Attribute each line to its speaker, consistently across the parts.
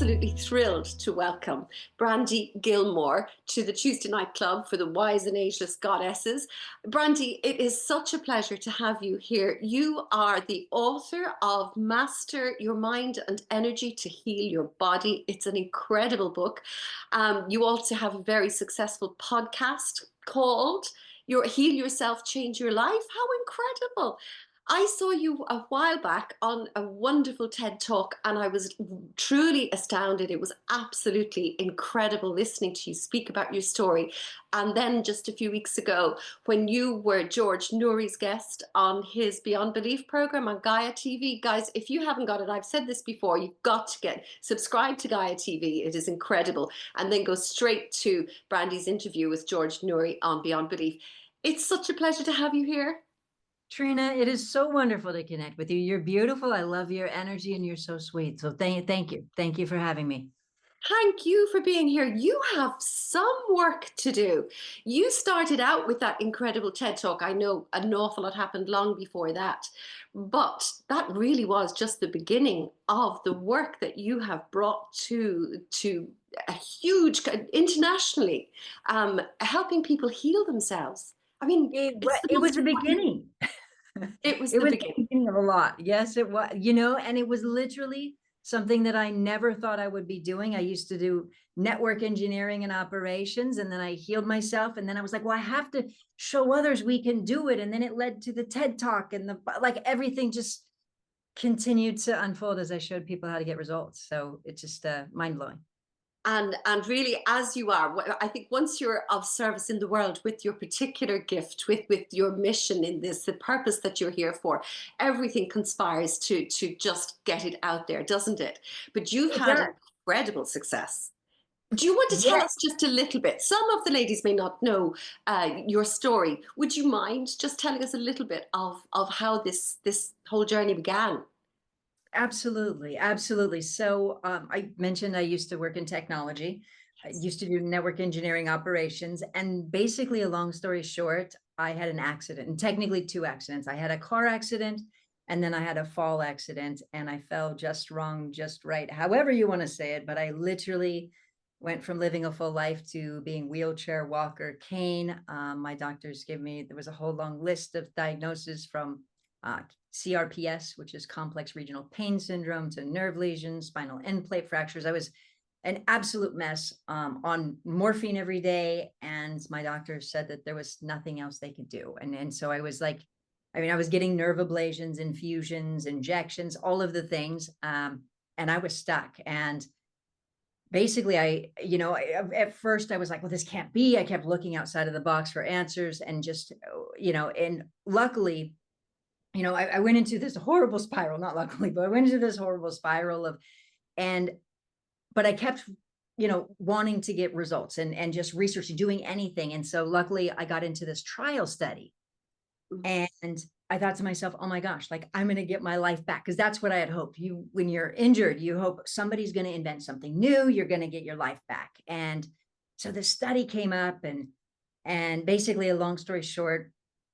Speaker 1: absolutely thrilled to welcome Brandy Gillmore to the Tuesday Night Club for the Wise and Ageless Goddesses. Brandy, it is such a pleasure to have you here. You are the author of Master Your Mind and Energy to Heal Your Body. It's an incredible book. You also have a very successful podcast called Your Heal Yourself, Change Your Life. How incredible! I saw you a while back on a wonderful TED Talk and I was truly astounded. It was absolutely incredible listening to you speak about your story. And then just a few weeks ago, when you were George Nouri's guest on his Beyond Belief program on Gaia TV. Guys, if you haven't got it, I've said this before, you've got to get subscribe to Gaia TV. It is incredible. And then go straight to Brandy's interview with George Nouri on Beyond Belief. It's such a pleasure to have you here.
Speaker 2: Trina, it is so wonderful to connect with you. You're beautiful. I love your energy and you're so sweet. So thank you. Thank you for having me.
Speaker 1: Thank you for being here. You have some work to do. You started out with that incredible TED Talk. I know an awful lot happened long before that, but that really was just the beginning of the work that you have brought to a huge, internationally, helping people heal themselves. I mean,
Speaker 2: it was the beginning.
Speaker 1: It was
Speaker 2: It
Speaker 1: the
Speaker 2: was
Speaker 1: beginning.
Speaker 2: the beginning of a lot. Yes, it was, and it was literally something that I never thought I would be doing. I used to do network engineering and operations, and then I healed myself. And then I was like, well, I have to show others we can do it. And then it led to the TED Talk and everything just continued to unfold as I showed people how to get results. So it's just mind blowing.
Speaker 1: And really, as you are, I think once you're of service in the world with your particular gift, with your mission in this, the purpose that you're here for, everything conspires to just get it out there, doesn't it? But you've had incredible success. Do you want to tell us just a little bit? Some of the ladies may not know your story. Would you mind just telling us a little bit of how this whole journey began?
Speaker 2: Absolutely. Absolutely. So I mentioned I used to work in technology. I used to do network engineering operations. And basically, a long story short, I had an accident, and technically two accidents. I had a car accident and then I had a fall accident, and I fell just wrong, just right, however you want to say it. But I literally went from living a full life to being wheelchair, walker, cane. My doctors gave me, there was a whole long list of diagnoses from CRPS, which is complex regional pain syndrome, to nerve lesions, spinal end plate fractures. I was an absolute mess, on morphine every day. And my doctor said that there was nothing else they could do. And so I was like, I was getting nerve ablations, infusions, injections, all of the things. And I was stuck. And basically, at first I was like, well, this can't be. I kept looking outside of the box for answers, and just, and luckily, I went into this horrible spiral, not luckily, but I went into this horrible spiral but I kept, wanting to get results and just researching, doing anything. And so luckily I got into this trial study, and I thought to myself, oh my gosh, like I'm going to get my life back. Cause that's what I had hoped. When you're injured, you hope somebody's going to invent something new. You're going to get your life back. And so the study came up, and basically, a long story short,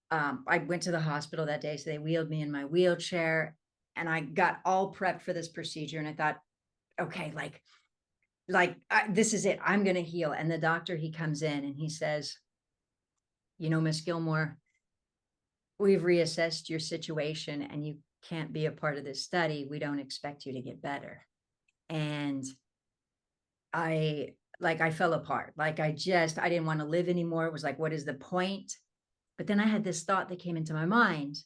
Speaker 2: I went to the hospital that day. So they wheeled me in my wheelchair, and I got all prepped for this procedure. And I thought, okay, this is it. I'm going to heal. And the doctor, he comes in and he says, Miss Gillmore, we've reassessed your situation and you can't be a part of this study. We don't expect you to get better. And I fell apart. I didn't want to live anymore. It was like, what is the point? But then I had this thought that came into my mind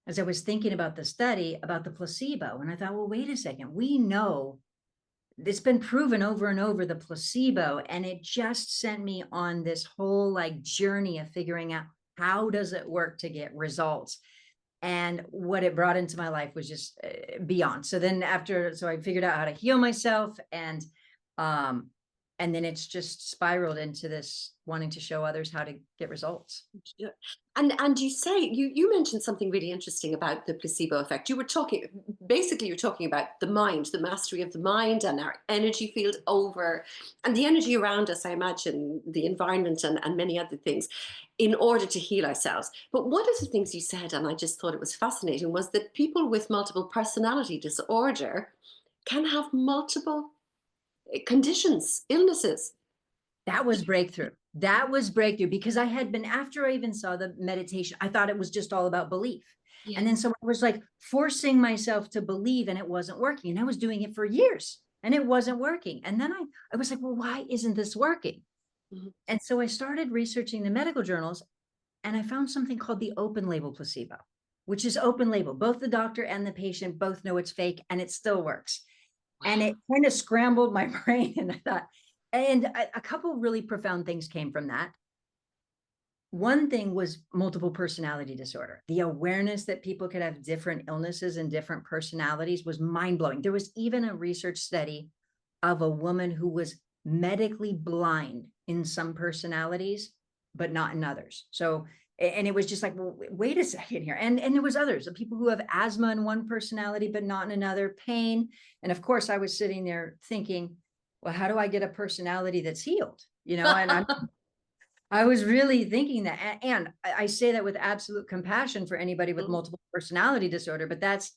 Speaker 2: as I was thinking about the study, about the placebo. And I thought, well, wait a second. We know it's been proven over and over, the placebo. And it just sent me on this whole journey of figuring out, how does it work to get results? And what it brought into my life was just beyond. So I figured out how to heal myself, and then it's just spiraled into this wanting to show others how to get results.
Speaker 1: And you say, you mentioned something really interesting about the placebo effect. You're talking about the mind, the mastery of the mind, and our energy field and the energy around us, I imagine, the environment and many other things, in order to heal ourselves. But one of the things you said, and I just thought it was fascinating, was that people with multiple personality disorder can have multiple conditions, illnesses.
Speaker 2: That was breakthrough. That was breakthrough because I had been, after I even saw the meditation, I thought it was just all about belief.
Speaker 1: Yeah.
Speaker 2: And then so I was like forcing myself to believe, and it wasn't working. And I was doing it for years and it wasn't working. And then I was like, well, why isn't this working?
Speaker 1: Mhm.
Speaker 2: And so I started researching the medical journals, and I found something called the open label placebo, which is open label. Both the doctor and the patient both know it's fake, and it still works. And
Speaker 1: Wow.
Speaker 2: it kind of scrambled my brain. And I thought, and a couple really profound things came from that. One thing was multiple personality disorder. The awareness that people could have different illnesses and different personalities was mind blowing. There was even a research study of a woman who was medically blind in some personalities, but not in others. So, and it was just like, well, wait a second here. And there was others, the people who have asthma in one personality, but not in another, pain. And of course, I was sitting there thinking, well, how do I get a personality that's healed? And I was really thinking that, and I say that with absolute compassion for anybody with
Speaker 1: Mm,
Speaker 2: multiple personality disorder, but that's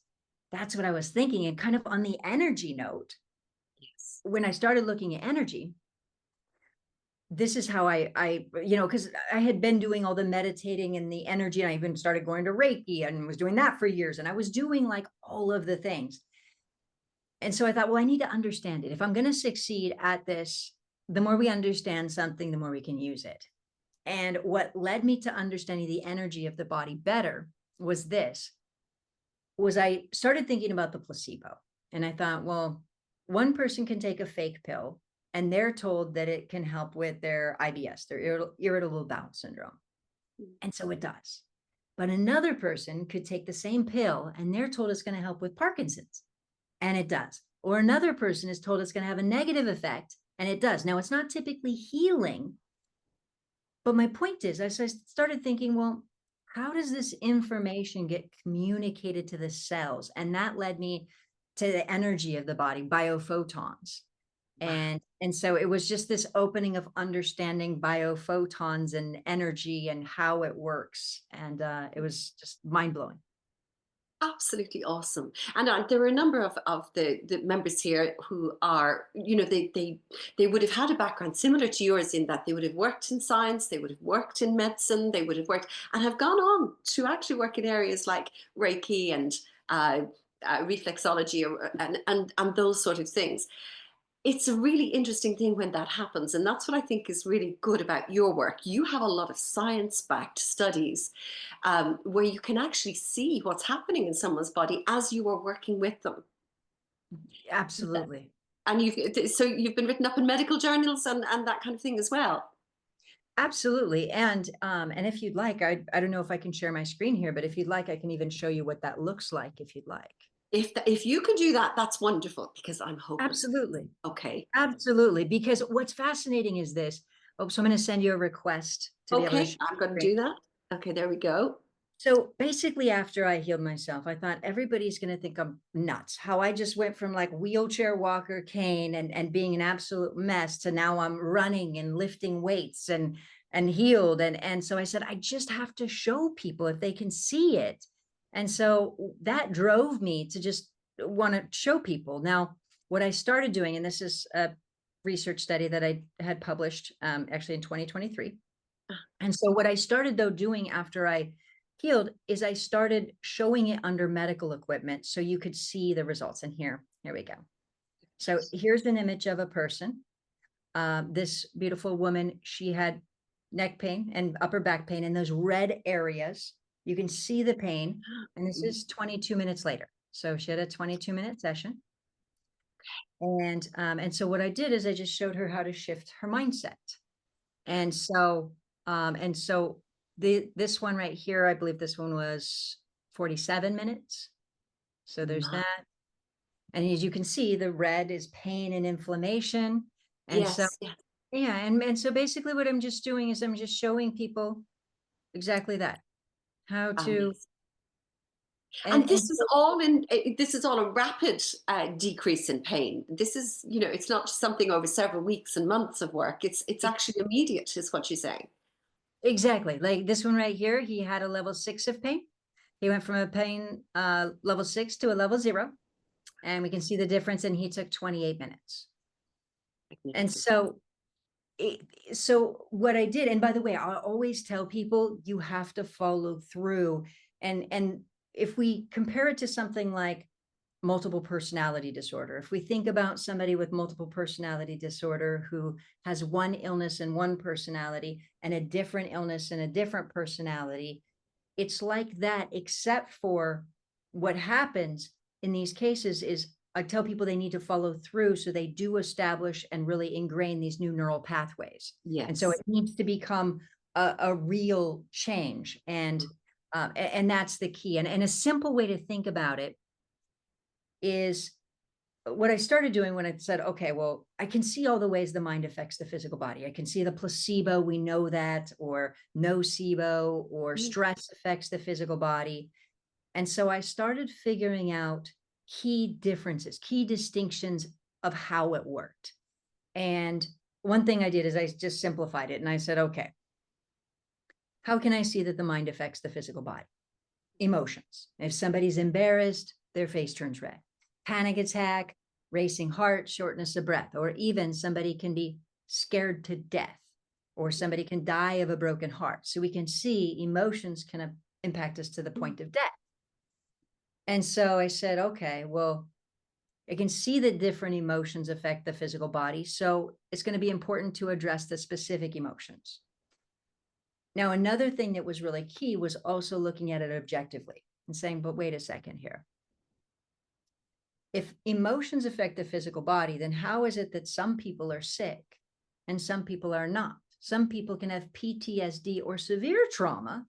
Speaker 2: what I was thinking. And kind of on the energy note,
Speaker 1: yes.
Speaker 2: when I started looking at energy, this is how I because I had been doing all the meditating and the energy, and I even started going to Reiki and was doing that for years, and I was doing like all of the things. And so I thought, well, I need to understand it. If I'm going to succeed at this, the more we understand something, the more we can use it. And what led me to understanding the energy of the body better was I started thinking about the placebo. And I thought, well, one person can take a fake pill and they're told that it can help with their IBS, their irritable bowel syndrome.
Speaker 1: Mm.
Speaker 2: And so it does. But another person could take the same pill and they're told it's going to help with Parkinson's, and it does. Or another person is told it's going to have a negative effect, and it does. Now, it's not typically healing. But my point is, as I started thinking, well, how does this information get communicated to the cells? And that led me to the energy of the body, biophotons.
Speaker 1: Wow.
Speaker 2: And so it was just this opening of understanding biophotons and energy and how it works. And it was just mind blowing.
Speaker 1: Absolutely awesome. And there are a number of the members here who are, they would have had a background similar to yours in that they would have worked in science, they would have worked in medicine, they would have worked and have gone on to actually work in areas like Reiki and reflexology and those sort of things. It's a really interesting thing when that happens. And that's what I think is really good about your work. You have a lot of science-backed studies where you can actually see what's happening in someone's body as you are working with them.
Speaker 2: Absolutely.
Speaker 1: And you've been written up in medical journals and that kind of thing as well.
Speaker 2: Absolutely. And if you'd like, I don't know if I can share my screen here, but if you'd like, I can even show you what that looks like if you'd like.
Speaker 1: If you can do that, that's wonderful because I'm hopeless.
Speaker 2: Absolutely.
Speaker 1: Okay.
Speaker 2: Absolutely. Because what's fascinating is this. Oh, so I'm going to send you a request to be able to
Speaker 1: Okay,
Speaker 2: share
Speaker 1: I'm going
Speaker 2: my
Speaker 1: to
Speaker 2: screen.
Speaker 1: do that. Okay, there we go.
Speaker 2: So basically, after I healed myself, I thought everybody's going to think I'm nuts. How I just went from like wheelchair walker, cane, and being an absolute mess to now I'm running and lifting weights and healed. And so I said, I just have to show people if they can see it. And so that drove me to just want to show people. Now, what I started doing, and this is a research study that I had published actually in 2023. And so what I started though doing after I healed is I started showing it under medical equipment so you could see the results. And here we go. So here's an image of a person. This beautiful woman, she had neck pain and upper back pain in those red areas. You can see the pain. And this is 22 minutes later. So she had a 22-minute session. And so what I did is I just showed her how to shift her mindset. And so this one right here, I believe this one was 47 minutes. So there's
Speaker 1: My-
Speaker 2: that. And as you can see, the red is pain and inflammation. And so,
Speaker 1: Yes, yes.
Speaker 2: yeah. And so basically what I'm just doing is I'm just showing people exactly that, how to,
Speaker 1: Amazing. And
Speaker 2: and
Speaker 1: this is all a rapid decrease in pain. This is, it's not just something over several weeks and months of work. It's actually immediate, is what you're saying.
Speaker 2: exactly like this one right here, he had a level 6 of pain. He went from a pain level 6 to a level 0. And we can see the difference, and he took 28 minutes. And
Speaker 1: Magnificent.
Speaker 2: so what I did, and by the way, I always tell people you have to follow through. And if we compare it to something like multiple personality disorder, if we think about somebody with multiple personality disorder who has one illness and one personality and a different illness and a different personality, it's like that, except for what happens in these cases is I tell people they need to follow through so they do establish and really ingrain these new neural pathways. And so it
Speaker 1: Yes.
Speaker 2: needs to become a real change. And that's the key. And a simple way to think about it is what I started doing when I said, okay, well, I can see all the ways the mind affects the physical body. I can see the placebo, we know that, or nocebo, or
Speaker 1: Mm.
Speaker 2: stress affects the physical body. And so I started figuring out key differences, key distinctions of how it worked. And one thing I did is I just simplified it and I said, okay, how can I see that the mind affects the physical body? Emotions. If somebody's embarrassed, their face turns red. Panic attack, racing heart, shortness of breath, or even somebody can be scared to death, or somebody can die of a broken heart. So we can see emotions can impact us to the point of death. And so I said, okay, well, I can see that different emotions affect the physical body. So it's going to be important to address the specific emotions. Now, another thing that was really key was also looking at it objectively and saying, but wait a second here. If emotions affect the physical body, then how is it that some people are sick and some people are not? Some people can have PTSD or severe trauma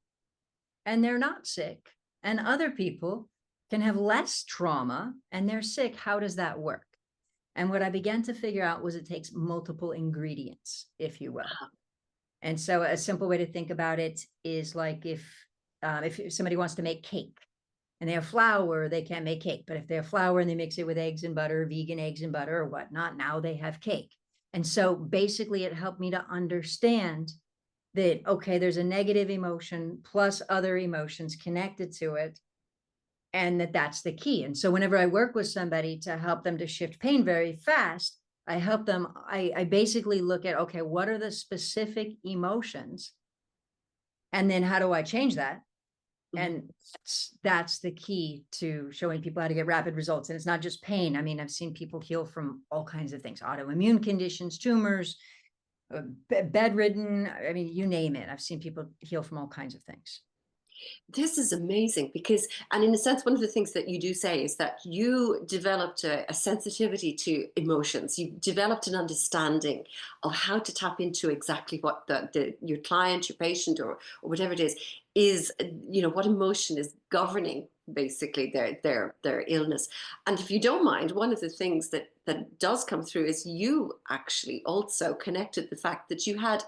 Speaker 2: and they're not sick. And other people can have less trauma and they're sick. How does that work? And what I began to figure out was it takes multiple ingredients, if you will. And so a simple way to think about it is like if somebody wants to make cake and they have flour, they can't make cake. But if they have flour and they mix it with eggs and butter, vegan eggs and butter or whatnot, now they have cake. And so basically it helped me to understand that, okay, there's a negative emotion plus other emotions connected to it. And that's the key. And so whenever I work with somebody to help them to shift pain very fast, I help them, I basically look at, okay, what are the specific emotions? And then how do I change that? And that's the key to showing people how to get rapid results. And it's not just pain. I mean, I've seen people heal from all kinds of things, autoimmune conditions, tumors, bedridden. I mean, you name it. I've seen people heal from all kinds of things.
Speaker 1: This is amazing because, and in a sense, one of the things that you do say is that you developed a sensitivity to emotions. You developed an understanding of how to tap into exactly what your client, your patient, or whatever it is, what emotion is governing basically their illness. And if you don't mind, one of the things that does come through is you actually also connected the fact that you had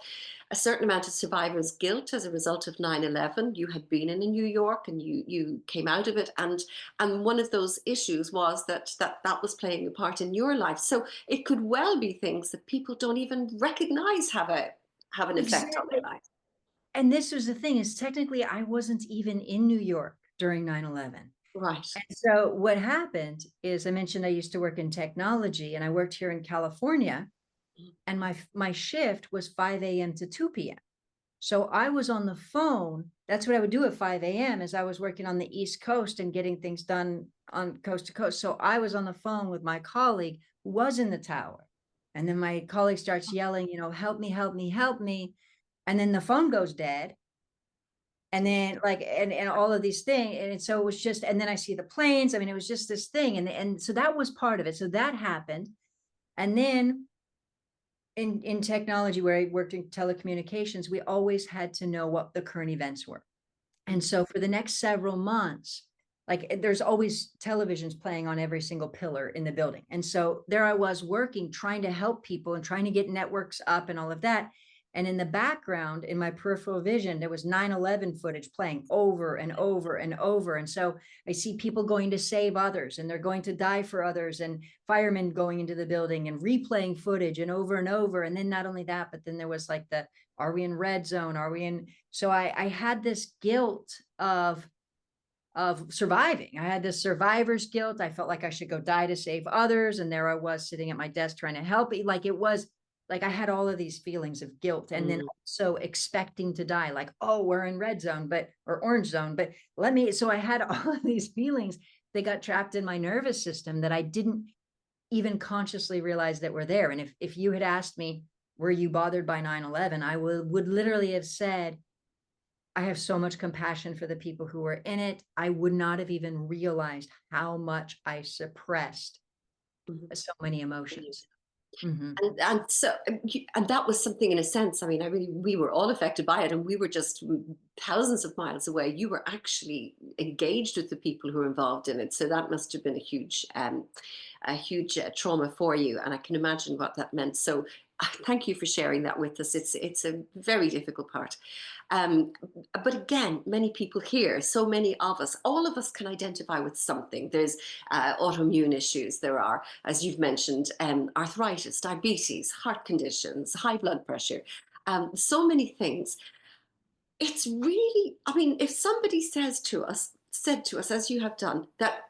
Speaker 1: a certain amount of survivor's guilt as a result of 9/11. You had been in New York and you came out of it, and one of those issues was that was playing a part in your life. So it could well be things that people don't even recognize have an effect on their
Speaker 2: Exactly.
Speaker 1: life.
Speaker 2: And this was the thing is technically I wasn't even in New York during 9/11.
Speaker 1: Right.
Speaker 2: And so what happened is I mentioned I used to work in technology and I worked here in California and my shift was 5 a.m. to 2 p.m. So I was on the phone. That's what I would do at 5 a.m. is I was working on the East Coast and getting things done on coast to coast. So I was on the phone with my colleague who was in the tower. And then my colleague starts yelling, help me, help me, help me. And then the phone goes dead. And then and all of these things. And so it was just, and then I see the planes. I mean, it was just this thing. And so that was part of it. So that happened. And then in technology where I worked in telecommunications, we always had to know what the current events were. And so for the next several months, like there's always televisions playing on every single pillar in the building. And so there I was working, trying to help people and trying to get networks up and all of that. And in the background, in my peripheral vision, there was 9/11 footage playing over and over and over. And so I see people going to save others and they're going to die for others and firemen going into the building and replaying footage and over and over. And then not only that, but then there was like are we in red zone? Are we in? So I had this guilt of of surviving. I had this survivor's guilt. I felt like I should go die to save others. And there I was sitting at my desk trying to help. Like it was like I had all of these feelings of guilt and then
Speaker 1: Mm.
Speaker 2: also expecting to die, like, oh, we're in red zone, but or orange zone, but so I had all of these feelings. They got trapped in my nervous system that I didn't even consciously realize that were there. And if you had asked me, were you bothered by 9/11, I would literally have said, I have so much compassion for the people who were in it. I would not have even realized how much I suppressed
Speaker 1: Mhm.
Speaker 2: so many emotions. Mhm.
Speaker 1: And so and that was something in a sense. I mean, I really we were all affected by it, and we were just thousands of miles away. You were actually engaged with the people who were involved in it, so that must have been a huge trauma for you. And I can imagine what that meant. So thank you for sharing that with us. It's a very difficult part. Um, but again, many people here, so many of us, all of us can identify with something. There's autoimmune issues. There are, as you've mentioned, arthritis, diabetes, heart conditions, high blood pressure, so many things. It's really, I mean, if somebody said to us, as you have done, that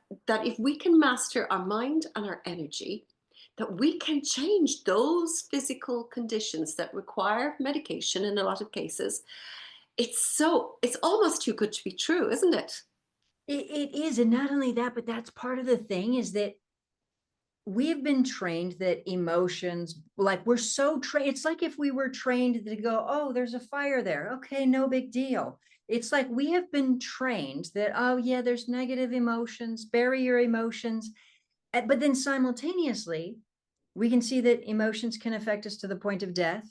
Speaker 1: if we can master our mind and our energy, that we can change those physical conditions that require medication in a lot of cases. It's almost too good to be true, isn't it?
Speaker 2: It is. And not only that, but that's part of the thing is that we've been trained that emotions, like we're so trained. It's like if we were trained to go, oh, there's a fire there. Okay, no big deal. It's like we have been trained that, oh, yeah, there's negative emotions, bury your emotions. But then simultaneously, we can see that emotions can affect us to the point of death.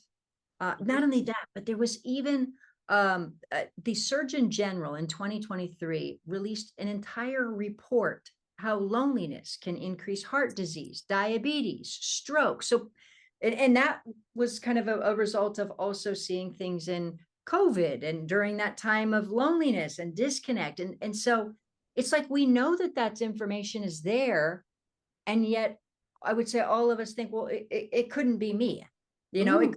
Speaker 2: Not
Speaker 1: Mhm.
Speaker 2: only that, but there was even the Surgeon General in 2023 released an entire report how loneliness can increase heart disease, diabetes, stroke. So, and that was kind of a result of also seeing things in COVID and during that time of loneliness and disconnect. And so it's like we know that that information is there, and yet I would say all of us think, well, it couldn't be me. You know,
Speaker 1: Mm,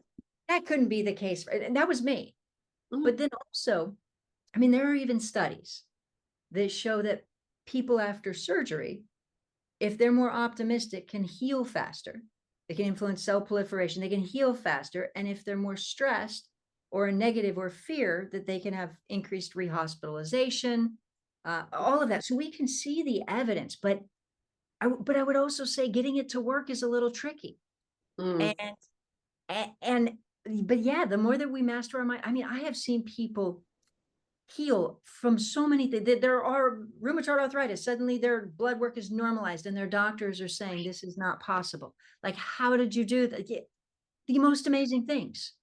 Speaker 2: that couldn't be the case. And that was me.
Speaker 1: mm,
Speaker 2: But then also, I mean, there are even studies that show that people after surgery, if they're more optimistic, can heal faster. They can influence cell proliferation. They can heal faster. And if they're more stressed or negative or fear, that they can have increased rehospitalization, all of that. So we can see the evidence, but I would also say getting it to work is a little tricky.
Speaker 1: mm.
Speaker 2: And and but yeah, the more that we master our mind, I mean, I have seen people heal from so many things. There are rheumatoid arthritis. Suddenly their blood work is normalized and their doctors are saying this is not possible. Like, how did you do that? Yeah, the most amazing things.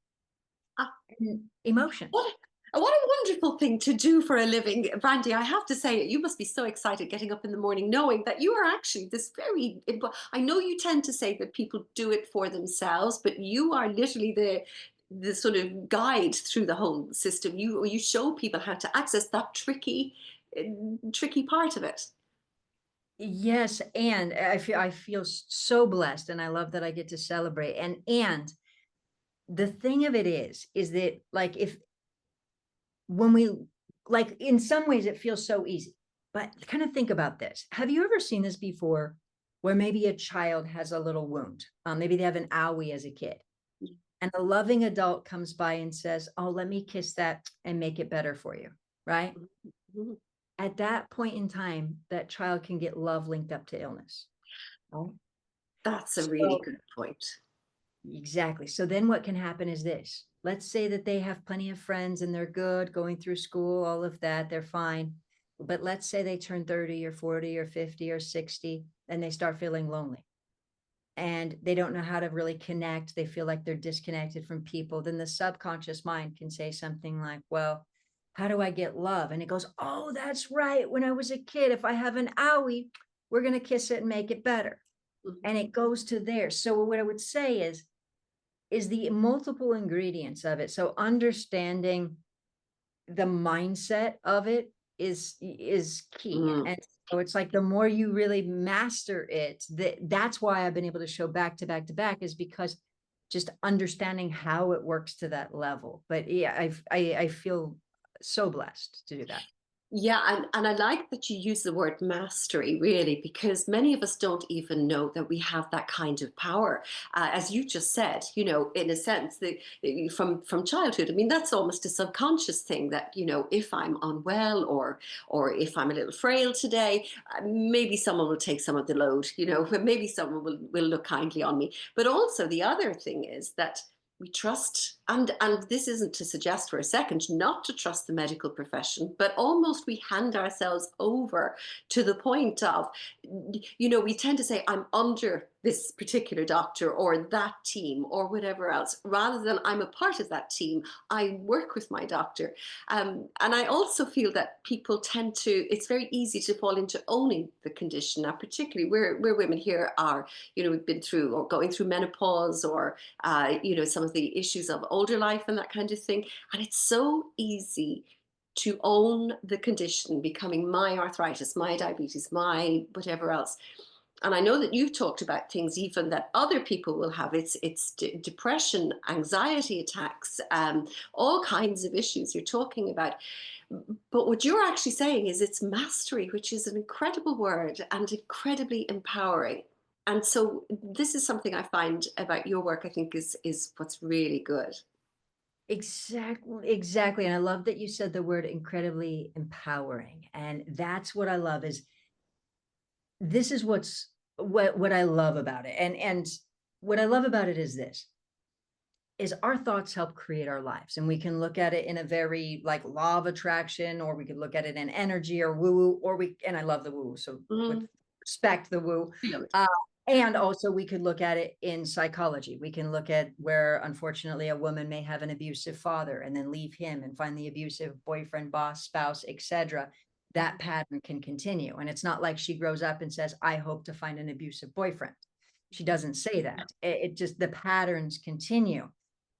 Speaker 1: Ah,
Speaker 2: And emotion.
Speaker 1: what what a wonderful thing to do for a living, Brandy. I have to say, you must be so excited getting up in the morning, knowing that you are actually this very. I know you tend to say that people do it for themselves, but you are literally the sort of guide through the whole system. You show people how to access that tricky part of it.
Speaker 2: Yes, and I feel so blessed, and I love that I get to celebrate. And the thing of it is that like if when we like in some ways it feels so easy, but kind of think about this. Have you ever seen this before where maybe a child has a little wound, maybe they have an owie as a kid, and a loving adult comes by and says, oh, let me kiss that and make it better for you, right?
Speaker 1: Mhm.
Speaker 2: At that point in time that child can get love linked up to illness, right?
Speaker 1: That's a really
Speaker 2: So
Speaker 1: good point.
Speaker 2: exactly. So then what can happen is this. Let's say that they have plenty of friends and they're good going through school, all of that, they're fine. But let's say they turn 30 or 40 or 50 or 60 and they start feeling lonely and they don't know how to really connect. They feel like they're disconnected from people. Then the subconscious mind can say something like, well, how do I get love? And it goes, oh, that's right. When I was a kid, if I have an owie, we're going to kiss it and make it better.
Speaker 1: Mhm.
Speaker 2: And it goes to there. So what I would say is the multiple ingredients of it. So understanding the mindset of it is key.
Speaker 1: Mm.
Speaker 2: And so it's like the more you really master it, that's why I've been able to show back to back to back, is because just understanding how it works to that level. But yeah, I feel so blessed to do that.
Speaker 1: Yeah, and I like that you use the word mastery, really, because many of us don't even know that we have that kind of power. As you just said, in a sense, from childhood. I mean, that's almost a subconscious thing that, if I'm unwell or if I'm a little frail today, maybe someone will take some of the load, maybe someone will look kindly on me. But also the other thing is that we trust, and this isn't to suggest for a second not to trust the medical profession, but almost we hand ourselves over to the point of, we tend to say, I'm under this particular doctor or that team or whatever else, rather than I'm a part of that team. I work with my doctor. And I also feel that people tend to, it's very easy to fall into owning the condition. Now, particularly we're women here are, we've been through or going through menopause or some of the issues of older life and that kind of thing. And it's so easy to own the condition, becoming my arthritis, my diabetes, my whatever else. And I know that you've talked about things even that other people will have. It's depression, anxiety attacks, all kinds of issues you're talking about. But what you're actually saying is it's mastery, which is an incredible word and incredibly empowering. And so this is something I find about your work, I think is what's really good.
Speaker 2: Exactly, exactly. And I love that you said the word incredibly empowering. And that's what I love is this is what I love about it. And what I love about it is this is our thoughts help create our lives. And we can look at it in a very like law of attraction, or we could look at it in energy or woo-woo, and I love the woo, so
Speaker 1: Mhm.
Speaker 2: with respect the woo.
Speaker 1: Feel it.
Speaker 2: Uh, and also we could look at it in psychology. We can look at where unfortunately a woman may have an abusive father and then leave him and find the abusive boyfriend, boss, spouse, etc. That pattern can continue. And it's not like she grows up and says, I hope to find an abusive boyfriend. She doesn't say that. It just, the patterns continue.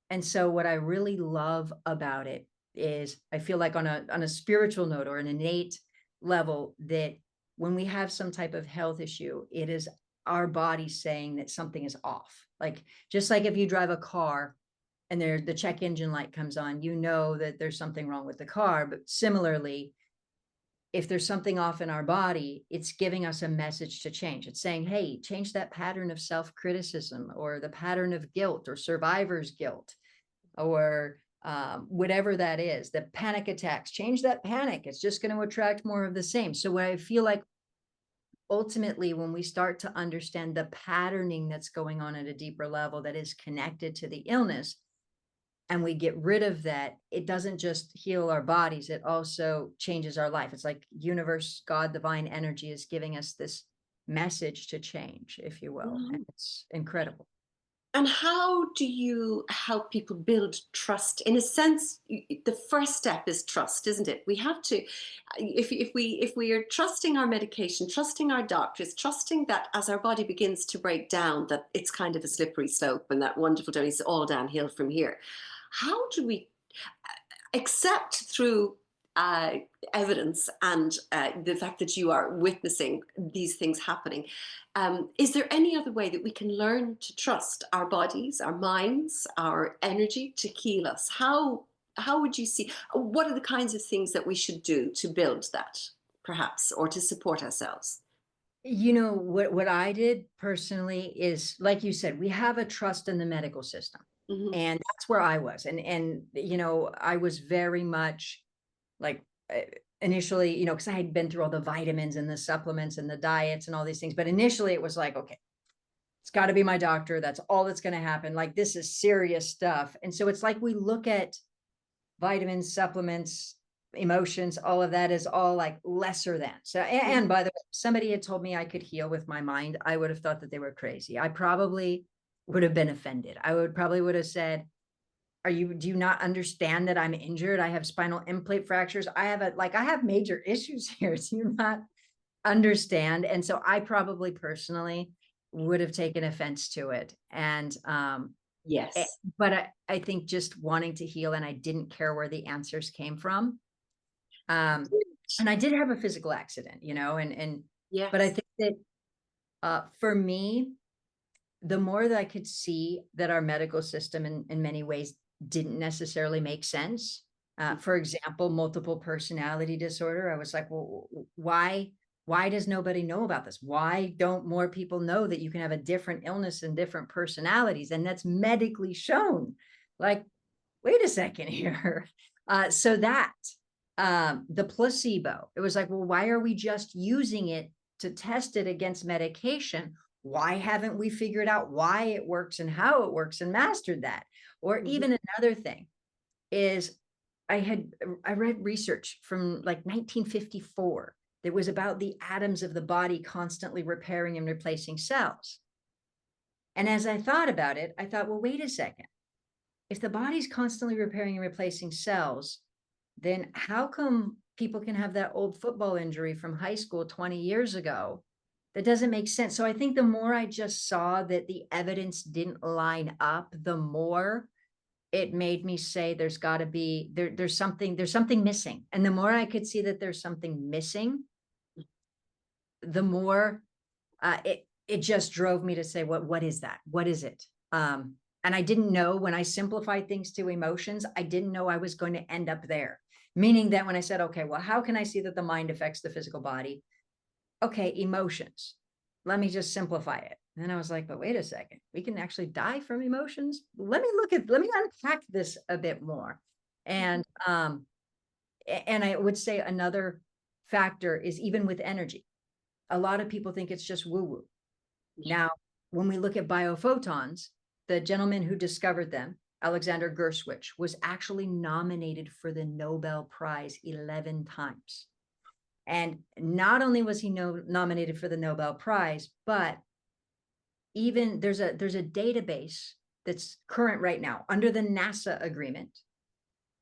Speaker 2: And so what I really love about it is I feel like on a spiritual note or an innate level that when we have some type of health issue, it is our body saying that something is off. Like just like if you drive a car and the check engine light comes on, you know that there's something wrong with the car. But similarly, if there's something off in our body, it's giving us a message to change. It's saying, hey, change that pattern of self-criticism or the pattern of guilt or survivor's guilt or whatever that is, the panic attacks, change that panic. It's just going to attract more of the same. So what I feel like ultimately, when we start to understand the patterning that's going on at a deeper level that is connected to the illness, and we get rid of that, it doesn't just heal our bodies, it also changes our life. It's like universe, God, divine energy is giving us this message to change, if you will. And
Speaker 1: Mhm.
Speaker 2: it's incredible.
Speaker 1: And how do you help people build trust? In a sense, the first step is trust, isn't it? We have to, if we are trusting our medication, trusting our doctors, trusting that as our body begins to break down, that it's kind of a slippery slope and that wonderful journey is all downhill from here. How do we except through uh, evidence and the fact that you are witnessing these things happening. Is there any other way that we can learn to trust our bodies, our minds, our energy to heal us? How would you see? What are the kinds of things that we should do to build that, perhaps, or to support ourselves?
Speaker 2: You know, what I did personally is, like you said, we have a trust in the medical system.
Speaker 1: Hmm.
Speaker 2: And that's where I was. And I was very much like initially, because I had been through all the vitamins and the supplements and the diets and all these things. But initially it was like, okay, it's got to be my doctor. That's all that's going to happen. Like this is serious stuff. And so it's like we look at vitamins, supplements, emotions, all of that is all like lesser than. So, and by the way, if somebody had told me I could heal with my mind, I would have thought that they were crazy. I probably would have been offended. I would have said, do you not understand that I'm injured? I have spinal implant fractures. I have major issues here. Do you not understand? And so I probably personally would have taken offense to it. And
Speaker 1: Yes.
Speaker 2: but I think just wanting to heal, and I didn't care where the answers came from. And I did have a physical accident, but I
Speaker 1: Yes.
Speaker 2: think that for me, the more that I could see that our medical system in many ways didn't necessarily make sense, For example, multiple personality disorder. I was like, well, why does nobody know about this? Why don't more people know that you can have a different illness and different personalities? And that's medically shown. Like, wait a second here. So that the placebo, it was like, well, why are we just using it to test it against medication? Why haven't we figured out why it works and how it works and mastered that? Or even another thing is I read research from like 1954 that was about the atoms of the body constantly repairing and replacing cells. And as I thought about it, I thought, well, wait a second. If the body's constantly repairing and replacing cells, then how come people can have that old football injury from high school 20 years ago? That doesn't make sense. So I think the more I just saw that the evidence didn't line up, the more it made me say there's got to be there's something missing. And the more I could see that there's something missing, the more it just drove me to say, what is that? What is it? And I didn't know, when I simplified things to emotions, I didn't know I was going to end up there. Meaning that when I said, okay, well, how can I see that the mind affects the physical body? Okay, emotions. Let me just simplify it. And then I was like, but wait a second, we can actually die from emotions. Let me unpack this a bit more. And I would say another factor is even with energy. A lot of people think it's just woo-woo. Now, when we look at biophotons, the gentleman who discovered them, Alexander Gerswich, was actually nominated for the Nobel Prize 11 times. And not only was he nominated for the Nobel Prize, but even there's a database that's current right now under the NASA agreement.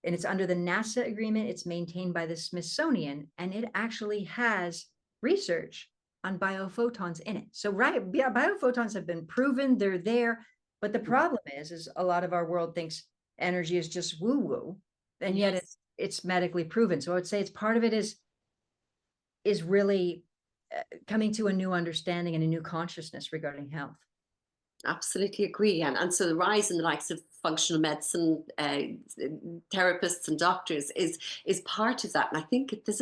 Speaker 2: And it's under the NASA agreement. It's maintained by the Smithsonian, and it actually has research on biophotons in it. So, right, yeah, biophotons have been proven, they're there. But the problem is a lot of our world thinks energy is just woo-woo, and yet it's medically proven. So I would say it's part of it is really coming to a new understanding and a new consciousness regarding health.
Speaker 1: Absolutely agree. And so the rise in the likes of functional medicine therapists and doctors is part of that. And I think there's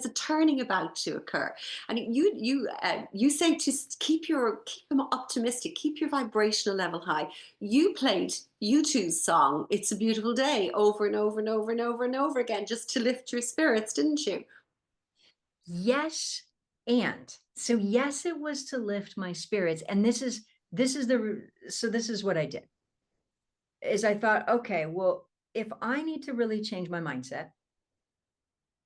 Speaker 1: a turning about to occur. And you say to keep them optimistic, keep your vibrational level high. You played U2's song "It's a Beautiful Day" over and over and over and over and over again, just to lift your spirits, didn't you?
Speaker 2: Yes, and so yes, it was to lift my spirits. And this is what I did. Is I thought, okay, well, if I need to really change my mindset,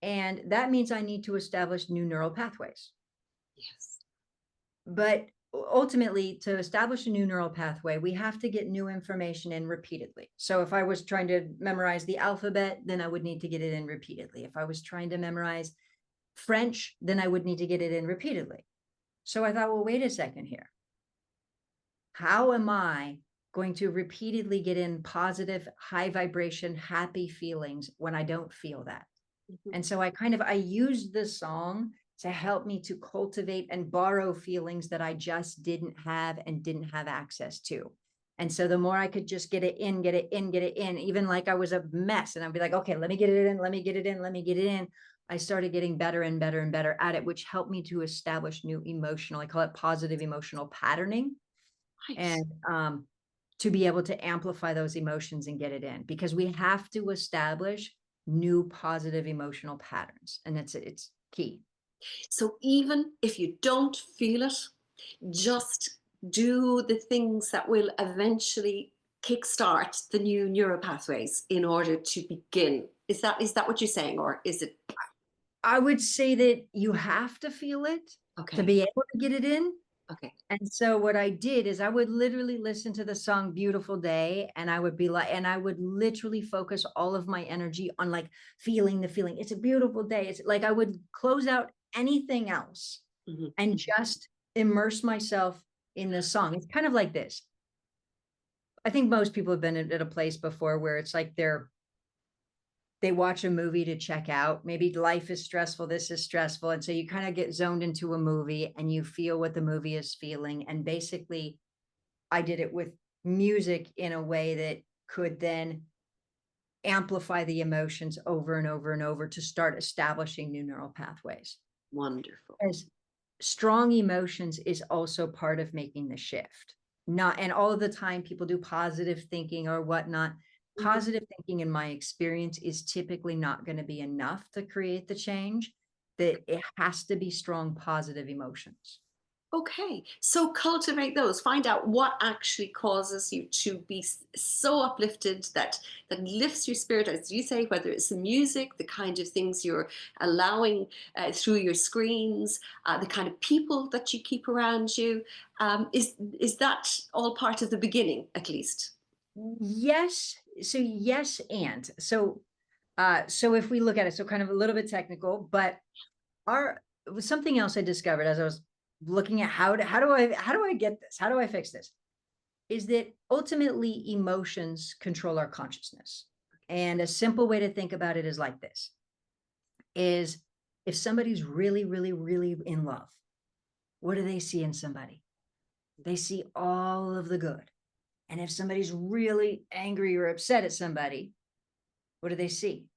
Speaker 2: and that means I need to establish new neural pathways.
Speaker 1: Yes.
Speaker 2: But ultimately, to establish a new neural pathway, we have to get new information in repeatedly. So if I was trying to memorize the alphabet, then I would need to get it in repeatedly. If I was trying to memorize French, then I would need to get it in repeatedly. So I thought, well, wait a second here. How am I going to repeatedly get in positive, high vibration, happy feelings when I don't feel that? And so I used the song to help me to cultivate and borrow feelings that I just didn't have and didn't have access to. And so the more I could just get it in, even like I was a mess, and I'd be like, okay, let me get it in, let me get it in, let me get it in. I started getting better and better and better at it, which helped me to establish new emotional, I call it positive emotional patterning.
Speaker 1: Nice.
Speaker 2: And to be able to amplify those emotions and get it in, because we have to establish new positive emotional patterns, and it's key.
Speaker 1: So even if you don't feel it, just do the things that will eventually kickstart the new neural pathways in order to begin. Is that what you're saying, or is it?
Speaker 2: I would say that you have to feel it to
Speaker 1: Okay.
Speaker 2: be able to get it in.
Speaker 1: Okay.
Speaker 2: And so what I did is I would literally listen to the song Beautiful Day, and I would be like, and I would literally focus all of my energy on like feeling the feeling. It's a beautiful day. It's like I would close out anything else and just immerse myself in the song. It's kind of like this. I think most people have been at a place before where it's like they watch a movie to check out. Maybe life is stressful, this is stressful. And so you kind of get zoned into a movie and you feel what the movie is feeling. And basically, I did it with music in a way that could then amplify the emotions over and over and over to start establishing new neural pathways.
Speaker 1: Wonderful.
Speaker 2: As strong emotions is also part of making the shift. Not, and all of the time people do positive thinking or whatnot. Positive thinking, in my experience, is typically not going to be enough to create the change. That it has to be strong, positive emotions.
Speaker 1: Okay, so cultivate those. Find out what actually causes you to be so uplifted that lifts your spirit, as you say, whether it's the music, the kind of things you're allowing through your screens, the kind of people that you keep around you. Is that all part of the beginning, at least?
Speaker 2: Yes. So yes, and so if we look at it, so kind of a little bit technical, but our it was something else I discovered as I was looking at how do I get this? How do I fix this? Is that ultimately emotions control our consciousness. And a simple way to think about it is like this: is if somebody's really, really, really in love, what do they see in somebody? They see all of the good. And if somebody's really angry or upset at somebody, what do they see?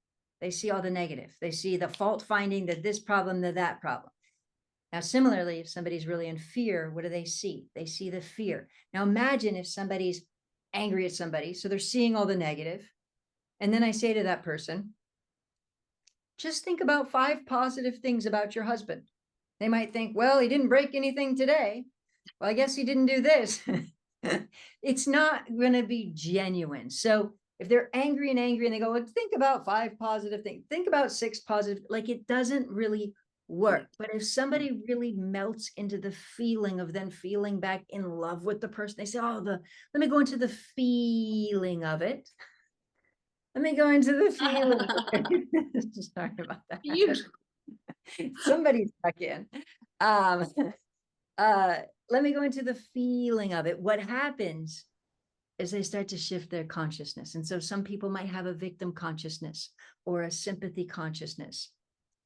Speaker 2: They see all the negative. They see the fault finding, that this problem, that problem. Now, similarly, if somebody's really in fear, what do they see? They see the fear. Now, imagine if somebody's angry at somebody, so they're seeing all the negative. And then I say to that person, just think about 5 positive things about your husband. They might think, well, he didn't break anything today. Well, I guess he didn't do this. It's not going to be genuine. So if they're angry and they go, well, think about 5 positive things, think about 6 positive, like it doesn't really work. But if somebody really melts into the feeling of then feeling back in love with the person, they say, oh, let me go into the feeling of it. Let me go into the feeling. Sorry about that.
Speaker 1: Beautiful.
Speaker 2: Somebody stuck in. Um, let me go into the feeling of it. What happens is they start to shift their consciousness. And so some people might have a victim consciousness or a sympathy consciousness.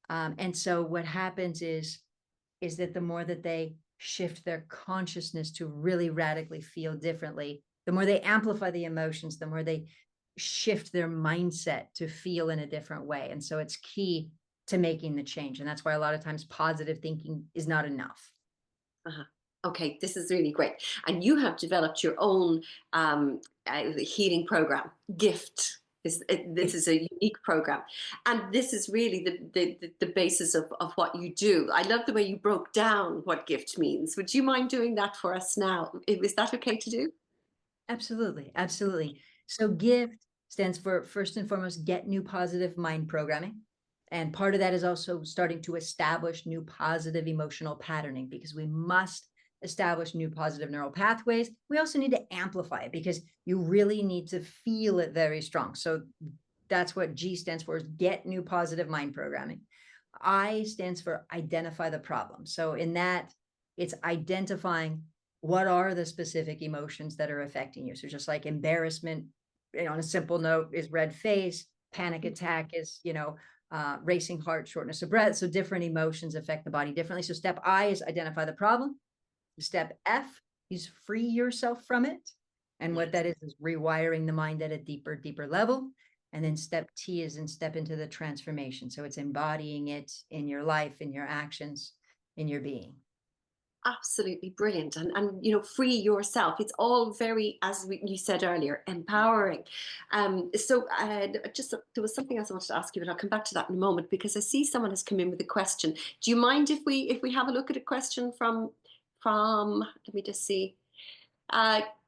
Speaker 2: And so what happens is that the more that they shift their consciousness to really radically feel differently, the more they amplify the emotions, the more they shift their mindset to feel in a different way. And so it's key to making the change. And that's why a lot of times positive thinking is not enough.
Speaker 1: Uh-huh. Okay, this is really great. And you have developed your own healing program, Gift. This is a unique program. And this is really the basis of what you do. I love the way you broke down what gift means. Would you mind doing that for us now? Is that okay to do?
Speaker 2: Absolutely. Absolutely. So GIFT stands for, first and foremost, Get New Positive Mind Programming. And part of that is also starting to establish new positive emotional patterning, because we must establish new positive neural pathways. We also need to amplify it because you really need to feel it very strong. So that's what G stands for, is Get New Positive Mind Programming. I stands for Identify the Problem. So in that, it's identifying what are the specific emotions that are affecting you. So just like embarrassment, on a simple note, is red face. Panic attack is, racing heart, shortness of breath. So different emotions affect the body differently. So step I is identify the problem. Step F is free yourself from it. And what that is rewiring the mind at a deeper, deeper level. And then step T is in step into the transformation. So it's embodying it in your life, in your actions, in your being.
Speaker 1: Absolutely brilliant. And free yourself. It's all very, as you said earlier, empowering. Just there was something else I wanted to ask you, but I'll come back to that in a moment, because I see someone has come in with a question. Do you mind if we have a look at a question from let me just see.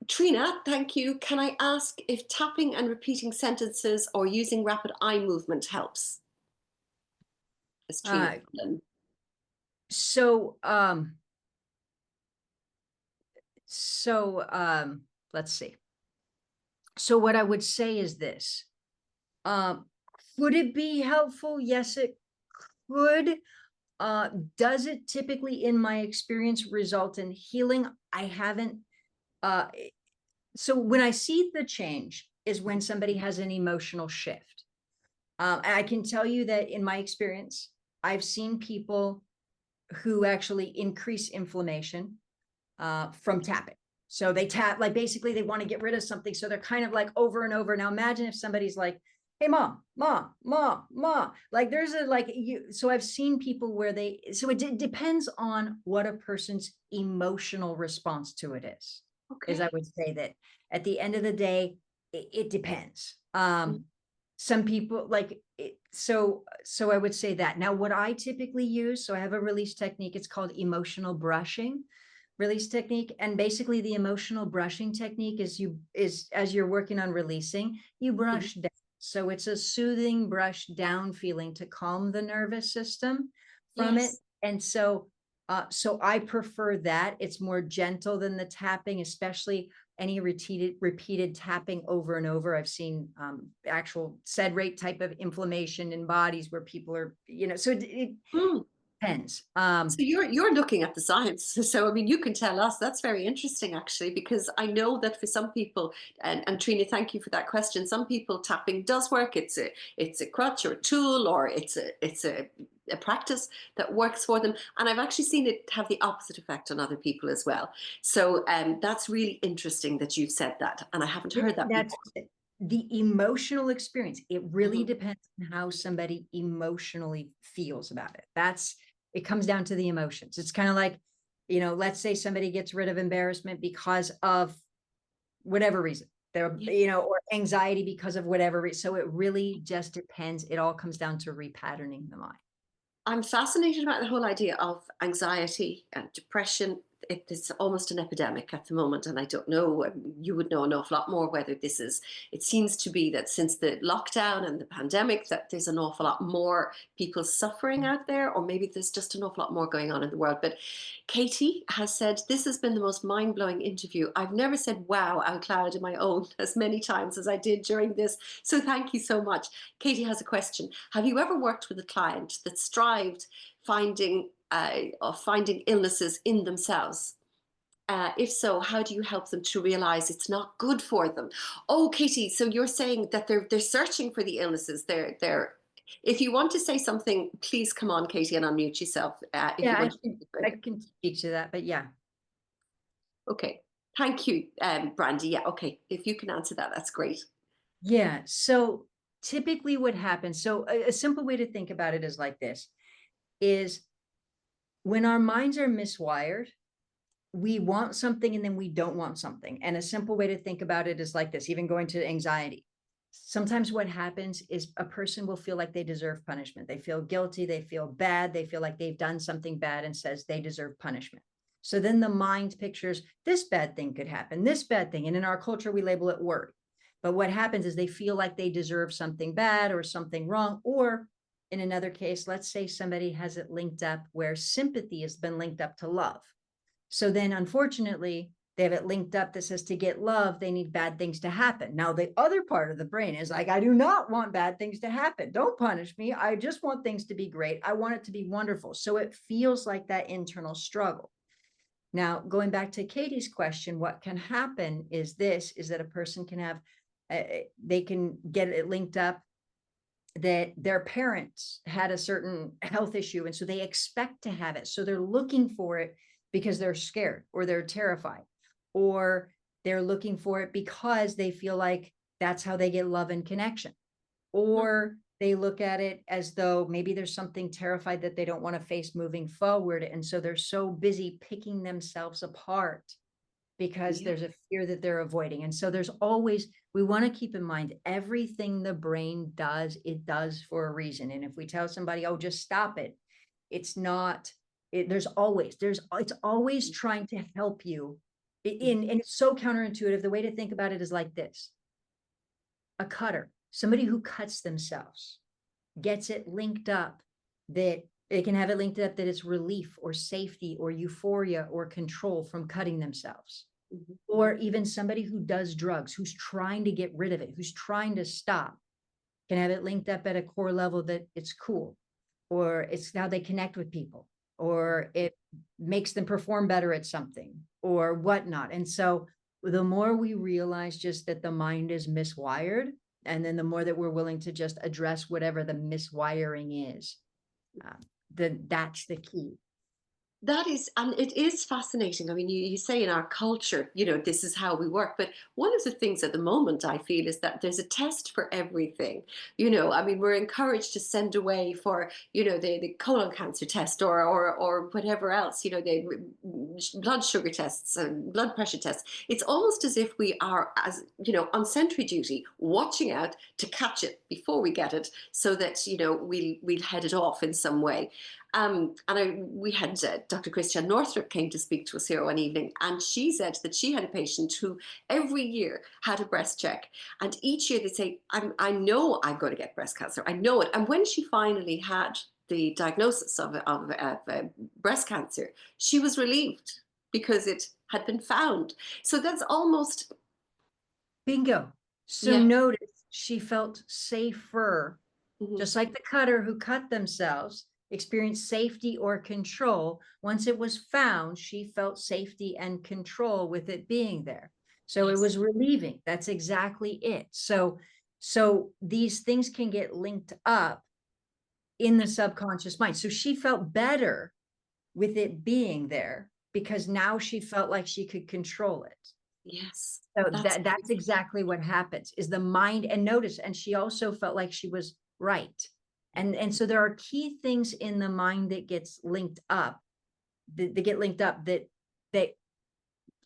Speaker 1: Trina, thank you. Can I ask if tapping and repeating sentences or using rapid eye movement helps? As Trina.
Speaker 2: So let's see. So what I would say is this. Could it be helpful? Yes, it could. Does it typically, in my experience, result in healing? I haven't. So when I see the change is when somebody has an emotional shift. And I can tell you that in my experience, I've seen people who actually increase inflammation from tapping. So they tap, like basically they want to get rid of something. So they're kind of like over and over. Now imagine if somebody's like hey mom, like there's a like you, so I've seen people where they, so it depends on what a person's emotional response to it is I
Speaker 1: Okay.
Speaker 2: would say that at the end of the day it depends.
Speaker 1: Mm.
Speaker 2: Some people like it, so I would say that. Now what I typically use, so I have a release technique, it's called emotional brushing release technique. And basically the emotional brushing technique is as you're working on releasing, you
Speaker 1: Mhm.
Speaker 2: brush down. So it's a soothing brush down feeling to calm the nervous system from it.
Speaker 1: Yes.
Speaker 2: And so I prefer that. It's more gentle than the tapping, especially any repeated tapping over and over. I've seen actual sed rate type of inflammation in bodies where people are, so it
Speaker 1: Mm.
Speaker 2: depends.
Speaker 1: So you're looking at the science. So I mean, you can tell us. That's very interesting, actually, because I know that for some people, and Trina, thank you for that question. Some people tapping does work. It's a crutch or a tool, or it's a practice that works for them. And I've actually seen it have the opposite effect on other people as well. So that's really interesting that you've said that, and I haven't heard that
Speaker 2: That's
Speaker 1: before.
Speaker 2: the emotional experience. It really
Speaker 1: Mhm.
Speaker 2: depends on how somebody emotionally feels about it. It comes down to the emotions. It's kind of like, let's say somebody gets rid of embarrassment because of whatever reason. They're,
Speaker 1: Yeah.
Speaker 2: or anxiety because of whatever reason. So it really just depends. It all comes down to repatterning the mind.
Speaker 1: I'm fascinated about the whole idea of anxiety and depression. It's almost an epidemic at the moment, and I don't know. You would know an awful lot more whether this is. It seems to be that since the lockdown and the pandemic, that there's an awful lot more people suffering out there, or maybe there's just an awful lot more going on in the world. But Katie has said this has been the most mind-blowing interview. I've never said "wow" out loud in my own as many times as I did during this. So thank you so much. Katie has a question. Have you ever worked with a client that strived finding illnesses in themselves? If so, how do you help them to realize it's not good for them? Oh, Katie, so you're saying that they're searching for the illnesses. They're If you want to say something, please come on, Katie, and unmute yourself. If you
Speaker 2: Yeah,
Speaker 1: want to speak
Speaker 2: I
Speaker 1: further.
Speaker 2: can speak to that, but yeah.
Speaker 1: Okay. Thank you, Brandy. Yeah, okay. If you can answer that, that's great.
Speaker 2: Yeah. So typically what happens, so a simple way to think about it is like this, is when our minds are miswired, we want something and then we don't want something. And a simple way to think about it is like this, even going to anxiety. Sometimes what happens is a person will feel like they deserve punishment. They feel guilty, they feel bad, they feel like they've done something bad and says they deserve punishment. So then the mind pictures this bad thing could happen, this bad thing. And in our culture, we label it worry. But what happens is they feel like they deserve something bad or something wrong. Or in another case, let's say somebody has it linked up where sympathy has been linked up to love. So then, unfortunately, they have it linked up that says to get love, they need bad things to happen. Now, the other part of the brain is like, I do not want bad things to happen. Don't punish me. I just want things to be great. I want it to be wonderful. So it feels like that internal struggle. Now, going back to Katie's question, what can happen is that a person can have, they can get it linked up that their parents had a certain health issue. And so they expect to have it. So they're looking for it because they're scared or they're terrified, or they're looking for it because they feel like that's how they get love and connection. Or they look at it as though maybe there's something terrified that they don't want to face moving forward. And so they're so busy picking themselves apart because
Speaker 1: Yeah.
Speaker 2: there's a fear that they're avoiding. And so there's always, we want to keep in mind everything the brain does, it does for a reason. And if we tell somebody, oh, just stop it, it's not, it's always trying to help you and it's so counterintuitive. The way to think about it is like this: a cutter, somebody who cuts themselves, gets it linked up that they can have it linked up that it's relief or safety or euphoria or control from cutting themselves.
Speaker 1: Mhm.
Speaker 2: Or even somebody who does drugs, who's trying to get rid of it, who's trying to stop, can have it linked up at a core level that it's cool, or it's how they connect with people, or it makes them perform better at something, or whatnot. And so the more we realize just that the mind is miswired, and then the more that we're willing to just address whatever the miswiring is, uh, then that's the key.
Speaker 1: That is, and it is fascinating. I mean, you say in our culture, this is how we work. But one of the things at the moment I feel is that there's a test for everything. I mean, we're encouraged to send away for, the colon cancer test or whatever else, the blood sugar tests and blood pressure tests. It's almost as if we are, as on sentry duty, watching out to catch it before we get it, so that we'll head it off in some way. We had Dr. Christian Northrup came to speak to us here one evening, and she said that she had a patient who every year had a breast check, and each year they'd say, I know I'm going to get breast cancer, I know it. And when she finally had the diagnosis of breast cancer, she was relieved because it had been found. So that's almost,
Speaker 2: Bingo. So
Speaker 1: yeah.
Speaker 2: notice she felt safer,
Speaker 1: Mhm.
Speaker 2: just like the cutter who cut themselves experienced safety or control. Once it was found, she felt safety and control with it being there. So it
Speaker 1: Yes.
Speaker 2: was relieving. That's exactly it. So these things can get linked up in the subconscious mind. So she felt better with it being there because now she felt like she could control it.
Speaker 1: Yes.
Speaker 2: So
Speaker 1: That's
Speaker 2: that's exactly what happens is the mind. And notice, and she also felt like she was right. And so there are key things in the mind that gets linked up, that get linked up, that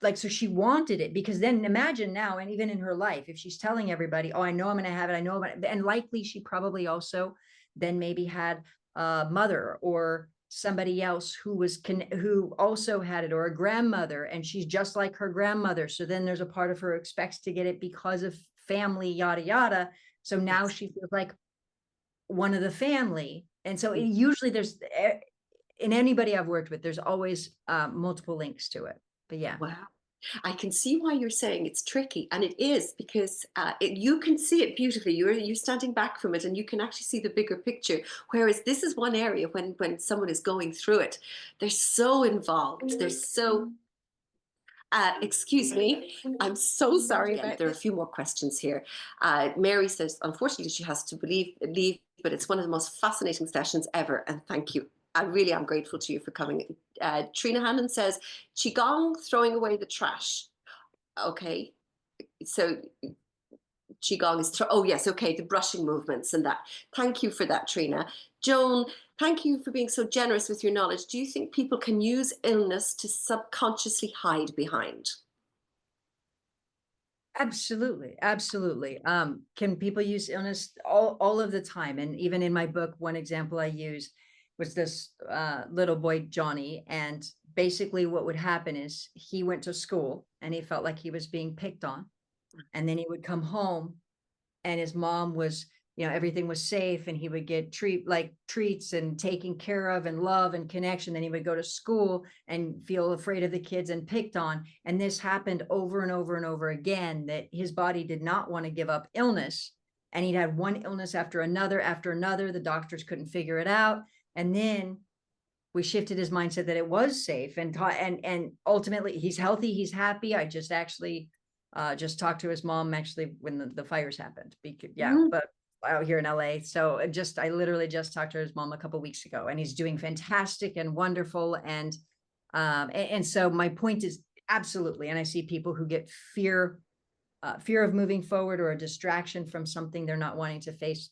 Speaker 2: like, so she wanted it, because then imagine now, and even in her life, if she's telling everybody, oh, I know I'm going to have it, I know about it, and likely she probably also then maybe had a mother or somebody else who also had it, or a grandmother, and she's just like her grandmother. So then there's a part of her expects to get it because of family, yada yada. So now
Speaker 1: yes.
Speaker 2: she feels like one of the family. And so usually there's, in anybody I've worked with, there's always multiple links to it. But yeah.
Speaker 1: Wow. I can see why you're saying it's tricky, and it is because you can see it beautifully. You're standing back from it, and you can actually see the bigger picture. Whereas this is one area when someone is going through it, they're so involved. They're so. Excuse me, I'm so sorry about. There are a few more questions here. Mary says, unfortunately, she has to leave, but it's one of the most fascinating sessions ever, and thank you. I really am grateful to you for coming. Trina Hannon says, Qigong, throwing away the trash. Okay, so Qigong is, oh yes, okay, the brushing movements and that. Thank you for that, Trina. Joan, thank you for being so generous with your knowledge. Do you think people can use illness to subconsciously hide behind?
Speaker 2: Absolutely, absolutely. Can people use illness all of the time? And even in my book, one example I use was this little boy, Johnny. And basically what would happen is he went to school and he felt like he was being picked on. And then he would come home and his mom was, everything was safe, and he would get treats and taken care of and love and connection. Then he would go to school and feel afraid of the kids and picked on. And this happened over and over and over again, that his body did not want to give up illness. And he'd had one illness after another after another. The doctors couldn't figure it out. And then we shifted his mindset that it was safe, and ultimately he's healthy, he's happy. I just actually just talked to his mom actually when the fires happened, because
Speaker 1: Mm.
Speaker 2: but out here in LA. So I literally just talked to his mom a couple of weeks ago, and he's doing fantastic and wonderful. And so my point is, absolutely. And I see people who get fear of moving forward, or a distraction from something they're not wanting to face,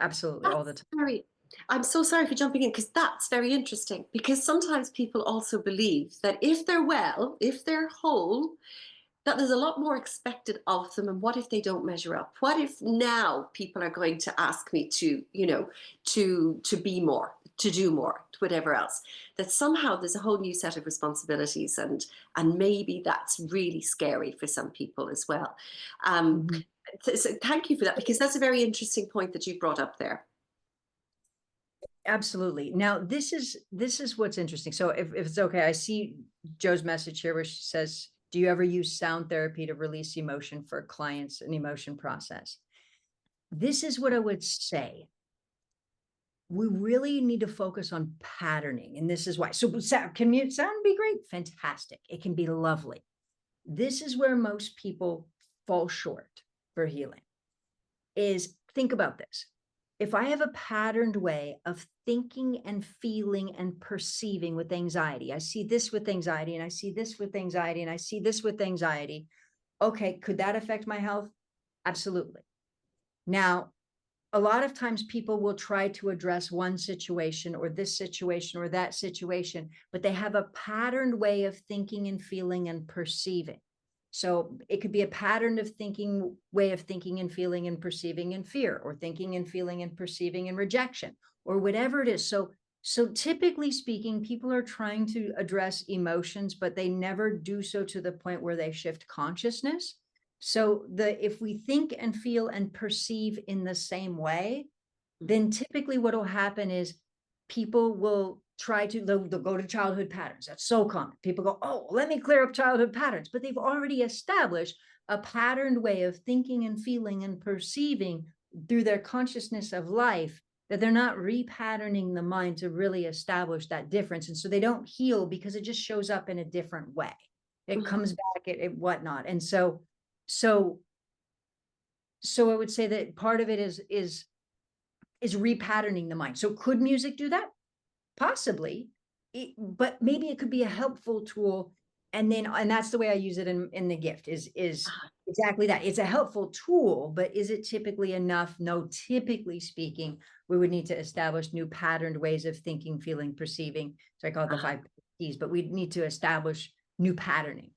Speaker 2: absolutely, all the
Speaker 1: That's
Speaker 2: time.
Speaker 1: very, I'm so sorry for jumping in, because that's very interesting. Because sometimes people also believe that if they're well, if they're whole, that there's a lot more expected of them. And what if they don't measure up? What if now people are going to ask me to, to be more, to do more, whatever else? That somehow there's a whole new set of responsibilities, and maybe that's really scary for some people as well. Um,
Speaker 2: Mhm.
Speaker 1: so thank you for that, because that's a very interesting point that you brought up there.
Speaker 2: Absolutely. Now, this is what's interesting. So if it's okay, I see Joe's message here where she says, do you ever use sound therapy to release emotion for clients and emotion process? This is what I would say. We really need to focus on patterning. And this is why. So sound be great? Fantastic. It can be lovely. This is where most people fall short for healing, is think about this. if I have a patterned way of thinking and feeling and perceiving with anxiety, I see this with anxiety, and I see this with anxiety, and I see this with anxiety. Okay, could that affect my health? Absolutely. Now, a lot of times people will try to address one situation or this situation or that situation, but they have a patterned way of thinking and feeling and perceiving. So it could be a pattern of thinking, way of thinking and feeling and perceiving in fear, or thinking and feeling and perceiving in rejection, or whatever it is. So typically speaking, people are trying to address emotions, but they never do so to the point where they shift consciousness. So if we think and feel and perceive in the same way, then typically what will happen is people will try to, they'll go to childhood patterns. That's so common. People go, oh, let me clear up childhood patterns, but they've already established a patterned way of thinking and feeling and perceiving through their consciousness of life, that they're not repatterning the mind to really establish that difference. And so they don't heal because it just shows up in a different way. It comes back at whatnot. And so I would say that part of it is repatterning the mind. So could music do that? Possibly, but maybe it could be a helpful tool. And that's the way I use it in the gift is exactly that. It's a helpful tool, but is it typically enough? No, typically speaking, we would need to establish new patterned ways of thinking, feeling, perceiving. So I call it the 5 Ps, but we need to establish new patterning.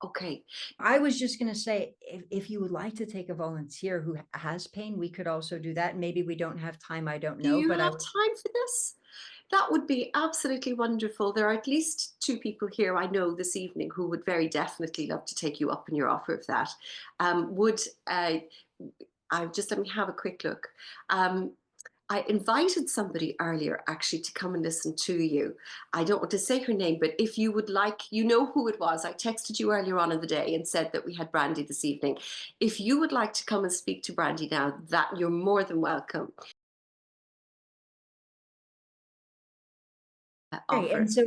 Speaker 1: Okay.
Speaker 2: I was just going to say, if you would like to take a volunteer who has pain, we could also do that. Maybe we don't have time. I don't
Speaker 1: Do
Speaker 2: know,
Speaker 1: you
Speaker 2: but
Speaker 1: have time for this? That would be absolutely wonderful. There are at least 2 people here I know this evening who would very definitely love to take you up on your offer of that. Would I just let me have a quick look. I invited somebody earlier actually to come and listen to you. I don't want to say her name, but if you would like, you know who it was. I texted you earlier on in the day and said that we had Brandy this evening. If you would like to come and speak to Brandy now, that you're more than welcome.
Speaker 2: great.
Speaker 1: Offer.
Speaker 2: And so,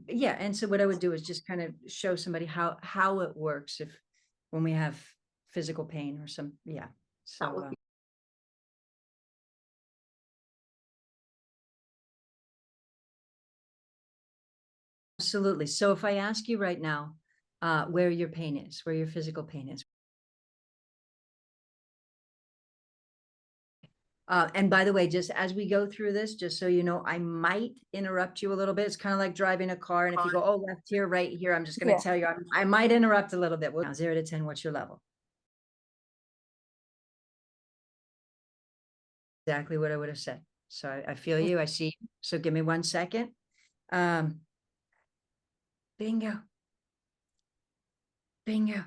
Speaker 2: yeah. And so what I would do is just kind of show somebody how it works when we have physical pain or some, yeah.
Speaker 1: That would
Speaker 2: So
Speaker 1: be
Speaker 2: absolutely. So if I ask you right now, where your pain is, where your physical pain is. And by the way, just as we go through this, just so you know, I might interrupt you a little bit. It's kind of like driving a car. And if you go, oh, left here, right here, I'm just going to tell you, I might interrupt a little bit. Well, now, 0 to 10, what's your level? Exactly what I would have said. So I feel you. I see. So give me 1 second. Bingo. Bingo.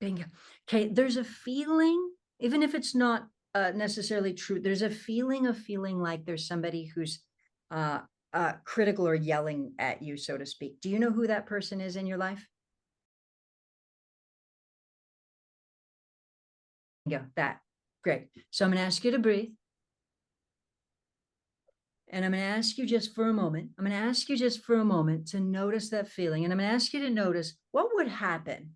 Speaker 2: Bingo. Okay. There's a feeling, even if it's not necessarily true, there's a feeling of feeling like there's somebody who's critical or yelling at you, so to speak. Do you know who that person is in your life? Bingo. That. Great. So I'm going to ask you to breathe. And I'm going to ask you just for a moment. I'm going to ask you just for a moment to notice that feeling. And I'm going to ask you to notice what would happen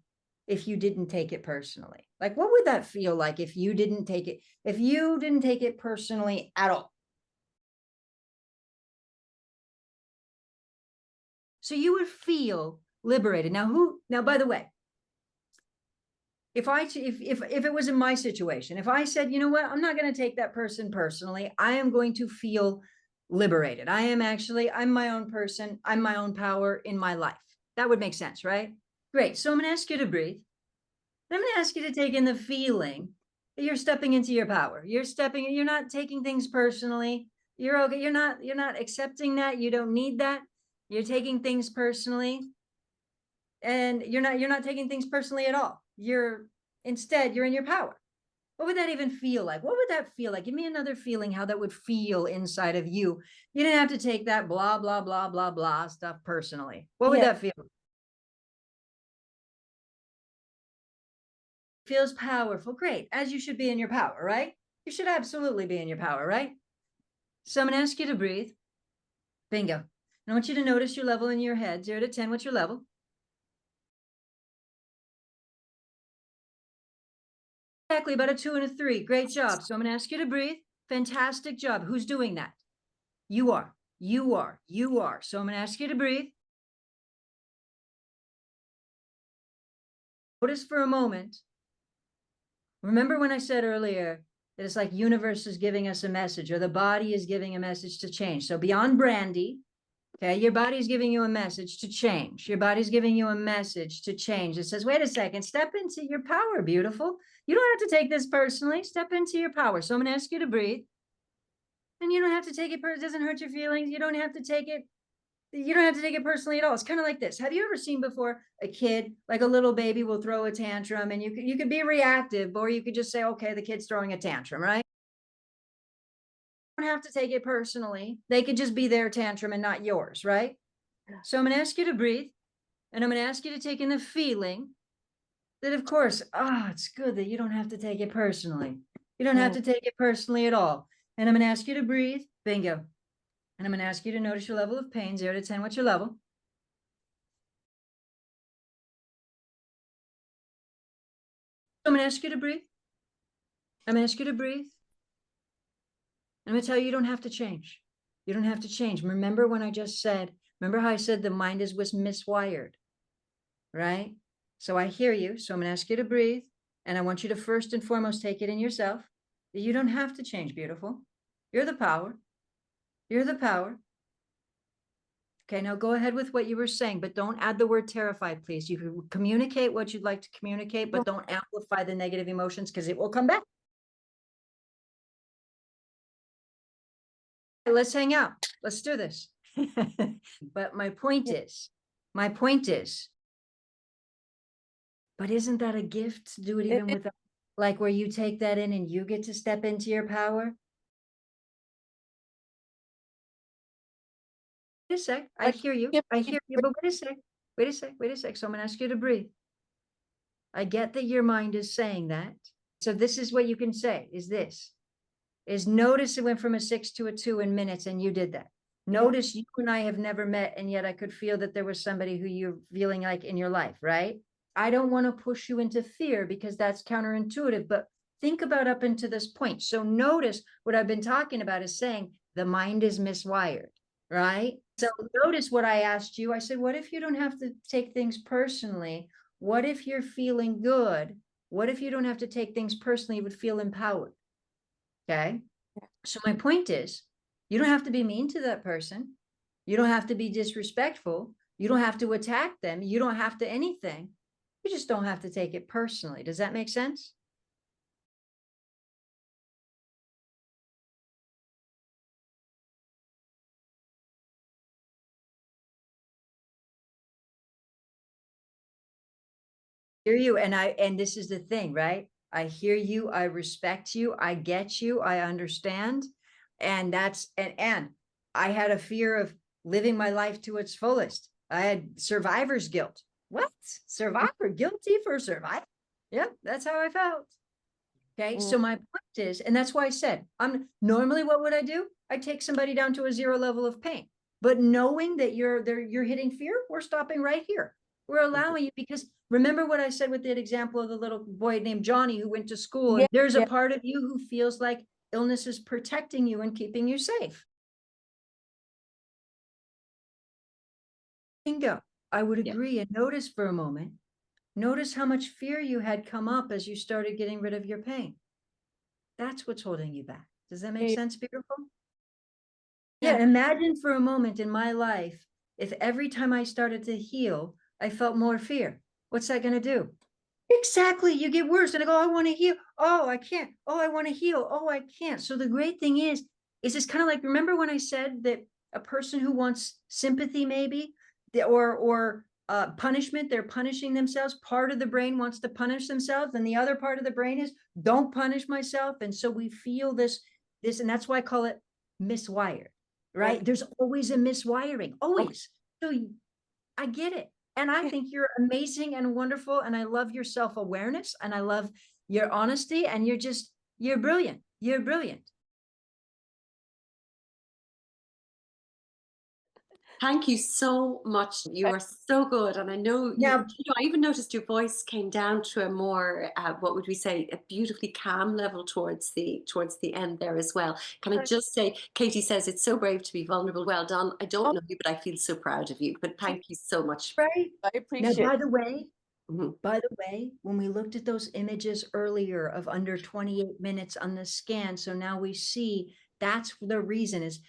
Speaker 2: if you didn't take it personally. Like, what would that feel like if you didn't take it personally at all? So you would feel liberated. Now, by the way, if it was in my situation, if I said, you know what, I'm not going to take that person personally, I am going to feel liberated. I'm my own person. I'm my own power in my life. That would make sense, right? Great. So I'm going to ask you to breathe. I'm going to ask you to take in the feeling that you're stepping into your power. You're not taking things personally. You're okay. You're not accepting that. You don't need that. You're taking things personally. And you're not taking things personally at all. Instead, you're in your power. What would that even feel like? What would that feel like? Give me another feeling how that would feel inside of you. You didn't have to take that blah, blah, blah, blah, blah stuff personally. What would that feel? Feels powerful. Great. As you should be in your power, right? You should absolutely be in your power, right? So I'm going to ask you to breathe. Bingo. And I want you to notice your level in your head. 0 to 10, what's your level? Exactly, about a 2 and a 3. Great job. So I'm going to ask you to breathe. Fantastic job. Who's doing that? You are. You are. You are. So I'm going to ask you to breathe. Notice for a moment. Remember when I said earlier that it's like universe is giving us a message, or the body is giving a message to change. So beyond Brandy, okay, your body's giving you a message to change. Your body's giving you a message to change. It says, wait a second, step into your power, beautiful. You don't have to take this personally. Step into your power. So I'm going to ask you to breathe. And you don't have to take it, it doesn't hurt your feelings. You don't have to take it personally at all. It's kind of like this. Have you ever seen before a kid, like a little baby, will throw a tantrum, and you could be reactive, or you could just say, okay, the kid's throwing a tantrum, right? You don't have to take it personally. They could just be their tantrum and not yours, right? So I'm going to ask you to breathe, and I'm going to ask you to take in the feeling that, of course, it's good that you don't have to take it personally. You don't have to take it personally at all. And I'm going to ask you to breathe. Bingo. And I'm going to ask you to notice your level of pain, 0 to 10. What's your level? I'm going to ask you to breathe. I'm going to ask you to breathe. I'm going to tell you, you don't have to change. You don't have to change. Remember when I just said, remember how I said the mind is miswired, right? So I hear you. So I'm going to ask you to breathe. And I want you to first and foremost take it in yourself. You don't have to change, beautiful. You're the power. You're the power. Okay, now go ahead with what you were saying, but don't add the word terrified, please. You can communicate what you'd like to communicate, but don't amplify the negative emotions, because it will come back. Let's hang out. Let's do this. But my point is, but isn't that a gift to do it even without, like, where you take that in and you get to step into your power? Wait a sec. I hear you. I hear you. But wait a sec. Wait a sec. Wait a sec. So I'm going to ask you to breathe. I get that your mind is saying that. So this is what you can say, is notice it went from a 6 to a 2 in minutes, and you did that. Notice you and I have never met, and yet I could feel that there was somebody who you're feeling like in your life, right? I don't want to push you into fear, because that's counterintuitive, but think about up into this point. So notice what I've been talking about is saying the mind is miswired, right? So notice what I asked you. I said, what if you don't have to take things personally? What if you're feeling good? What if you don't have to take things personally? You would feel empowered. Okay. So my point is, you don't have to be mean to that person. You don't have to be disrespectful. You don't have to attack them. You don't have to anything. You just don't have to take it personally. Does that make sense? Hear you. And this is the thing, right? I hear you. I respect you. I get you. I understand. And and I had a fear of living my life to its fullest. I had survivor's guilt. What? Survivor? Guilty for survival? Yep, that's how I felt. Okay, so my point is, and that's why I said, I'm normally, what would I do? I take somebody down to a 0 level of pain. But knowing that you're hitting fear, we're stopping right here. We're allowing you, because remember what I said with that example of the little boy named Johnny who went to school, and there's a part of you who feels like illness is protecting you and keeping you safe. Bingo. I would agree. And notice for a moment, notice how much fear you had come up as you started getting rid of your pain. That's what's holding you back. Does that make sense, beautiful? Yeah, imagine for a moment in my life, if every time I started to heal, I felt more fear. What's that going to do? Exactly. You get worse. And I go, I want to heal. Oh, I can't. Oh, I want to heal. Oh, I can't. So the great thing is it's kind of like, remember when I said that a person who wants sympathy, maybe, or punishment, they're punishing themselves. Part of the brain wants to punish themselves, and the other part of the brain is don't punish myself. And so we feel this, and that's why I call it miswired, right? There's always a miswiring, always. So I get it. And I think you're amazing and wonderful. And I love your self-awareness, and I love your honesty, and you're brilliant. You're brilliant.
Speaker 1: Thank you so much. You are so good. And I know
Speaker 2: Now,
Speaker 1: I even noticed your voice came down to a more, what would we say, a beautifully calm level towards the end there as well. Can I just say, Katie says it's so brave to be vulnerable. Well done. I don't
Speaker 3: Oh,
Speaker 1: know you, but I feel so proud of you. But thank you so much.
Speaker 2: right.
Speaker 3: I
Speaker 2: Now,
Speaker 3: appreciate
Speaker 1: Mhm.
Speaker 2: by the way, when we looked at those images earlier of under 28 minutes on the scan, so now we see that's the reason is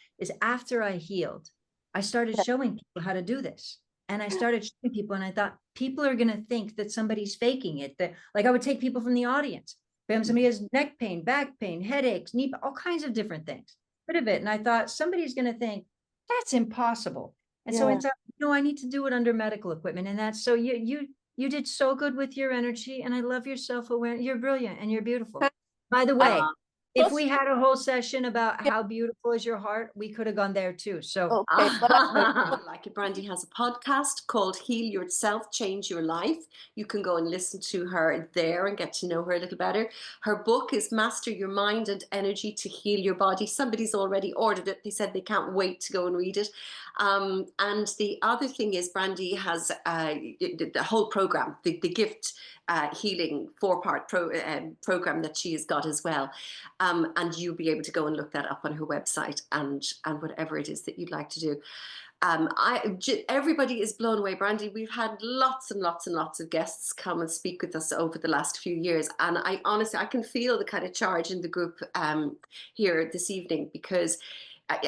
Speaker 2: after I healed, I started
Speaker 3: it.
Speaker 2: showing people how to do this. And I started showing people, and I thought people are going to think that somebody's faking it. That, like, I would take people from the audience. Bam, somebody has neck pain, back pain, headaches, knee, all kinds of different things. Rid of it. And I thought somebody's going to think that's impossible. And so I
Speaker 3: Yeah.
Speaker 2: thought, no, I need to do it under medical equipment. And that's so you did so good with your energy, and I love your self-awareness. You're brilliant and you're beautiful. By the way, if we had a whole session about
Speaker 3: Yeah.
Speaker 2: how beautiful is your heart, we could have gone there too. So
Speaker 3: Okay, but
Speaker 1: Like it, Brandy has a podcast called Heal Yourself, Change Your Life. You can go and listen to her there and get to know her a little better. Her book is Master Your Mind and Energy to Heal Your Body. Somebody's already ordered it. They said they can't wait to go and read it. And the other thing is, Brandy has the whole program, the gift healing four-part program that she has got as well. And you'll be able to go and look that up on her website and whatever it is that you'd like to do. Everybody is blown away, Brandy. We've had lots and lots and lots of guests come and speak with us over the last few years, and I honestly I can feel the kind of charge in the group here this evening because.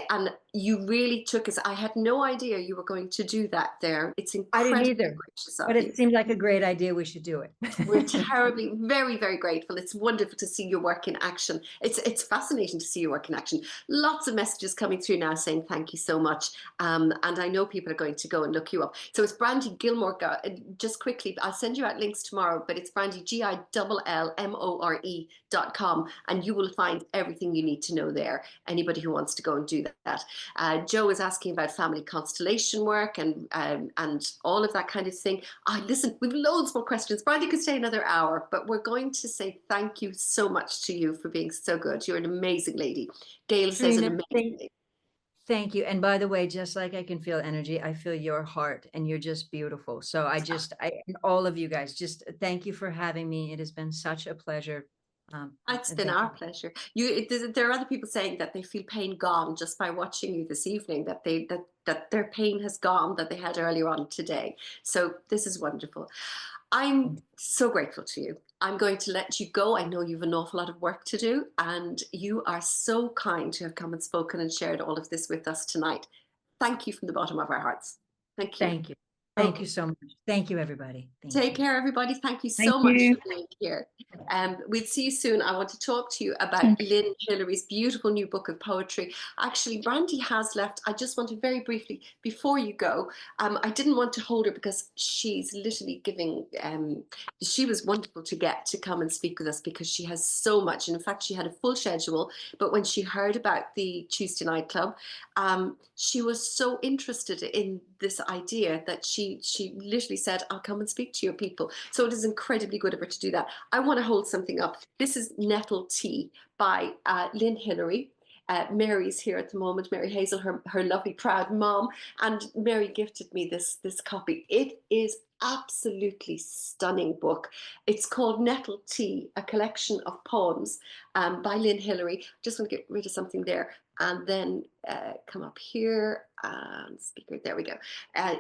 Speaker 1: And you really took us. I had no idea you were going to do that there. It's
Speaker 2: I didn't
Speaker 1: incredibly
Speaker 2: either,
Speaker 1: gracious of
Speaker 2: but
Speaker 1: you.
Speaker 2: it seemed like a great idea. We should do it.
Speaker 1: We're terribly, very, very grateful. It's wonderful to see your work in action. It's fascinating to see your work in action. Lots of messages coming through now saying thank you so much. And I know people are going to go and look you up. So it's Brandy Gillmore. Just quickly, I'll send you out links tomorrow, but it's Brandy, GILLMORE.com, and you will find everything you need to know there. Anybody who wants to go and do that. Joe is asking about family constellation work and all of that kind of thing. Listen, we've loads more questions. Brandy could stay another hour, but we're going to say thank you so much to you for being so good. You're an amazing lady. Gail says an
Speaker 2: Trina,
Speaker 1: amazing lady.
Speaker 2: thank you. And by the way, just like I can feel energy, I feel your heart, and you're just beautiful. So and all of you guys, just thank you for having me. It has been such a pleasure.
Speaker 1: It's
Speaker 2: And
Speaker 1: been
Speaker 2: thank
Speaker 1: our
Speaker 2: you.
Speaker 1: pleasure. There are other people saying that they feel pain gone just by watching you this evening. That their pain has gone that they had earlier on today. So this is wonderful. I'm so grateful to you. I'm going to let you go. I know you've an awful lot of work to do, and you are so kind to have come and spoken and shared all of this with us tonight. Thank you from the bottom of our hearts. Thank you.
Speaker 2: Thank you. Thank you
Speaker 1: Okay.
Speaker 2: so much. Thank you, everybody. Thank
Speaker 1: Take
Speaker 2: you.
Speaker 1: care, everybody. Thank you
Speaker 3: thank
Speaker 1: so much
Speaker 3: you.
Speaker 1: for being here. We'll see you soon. I want to talk to you about Lynn Hillary's beautiful new book of poetry. Actually, Brandy has left. I just want to very briefly, before you go, I didn't want to hold her because she's literally giving, she was wonderful to get to come and speak with us because she has so much. And in fact, she had a full schedule. But when she heard about the Tuesday Night Club, she was so interested in this idea that she literally said, I'll come and speak to your people. So it is incredibly good of her to do that. I want to hold something up. This is Nettle Tea by Lynn Hillary. Mary's here at the moment, Mary Hazel, her lovely proud mom, and Mary gifted me this copy. It is absolutely stunning book. It's called Nettle Tea, a collection of poems by Lynn Hillary. Just want to get rid of something there and then come up here and speaker. There we go.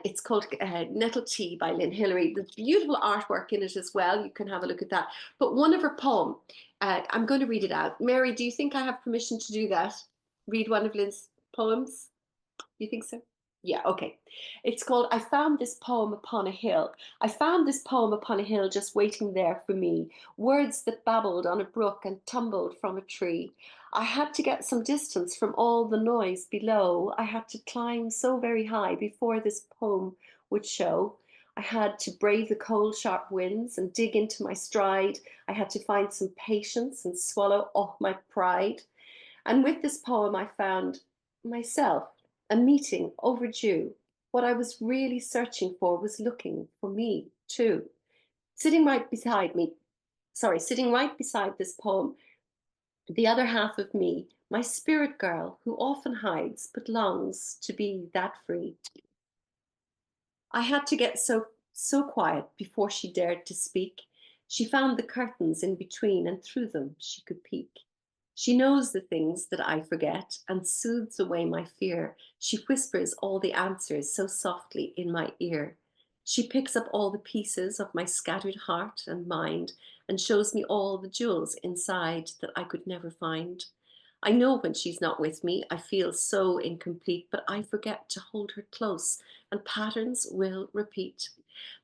Speaker 1: It's called Nettle Tea by Lynn Hillary. There's beautiful artwork in it as well. You can have a look at that. But one of her poem, I'm going to read it out. Mary, do you think I have permission to do that? Read one of Lynn's poems? You think so? Yeah, okay. It's called I Found This Poem Upon a Hill. I found this poem upon a hill just waiting there for me. Words that babbled on a brook and tumbled from a tree. I had to get some distance from all the noise below. I had to climb so very high before this poem would show. I had to brave the cold, sharp winds and dig into my stride. I had to find some patience and swallow off my pride. And with this poem, I found myself, a meeting overdue. What I was really searching for was looking for me too. Sitting right beside me, sitting right beside this poem, the other half of me, my spirit girl who often hides but longs to be that free. I had to get so quiet before she dared to speak. She found the curtains in between, and through them she could peek. She knows the things that I forget and soothes away my fear. She whispers all the answers so softly in my ear. She picks up all the pieces of my scattered heart and mind and shows me all the jewels inside that I could never find. I know when she's not with me, I feel so incomplete, but I forget to hold her close, and patterns will repeat.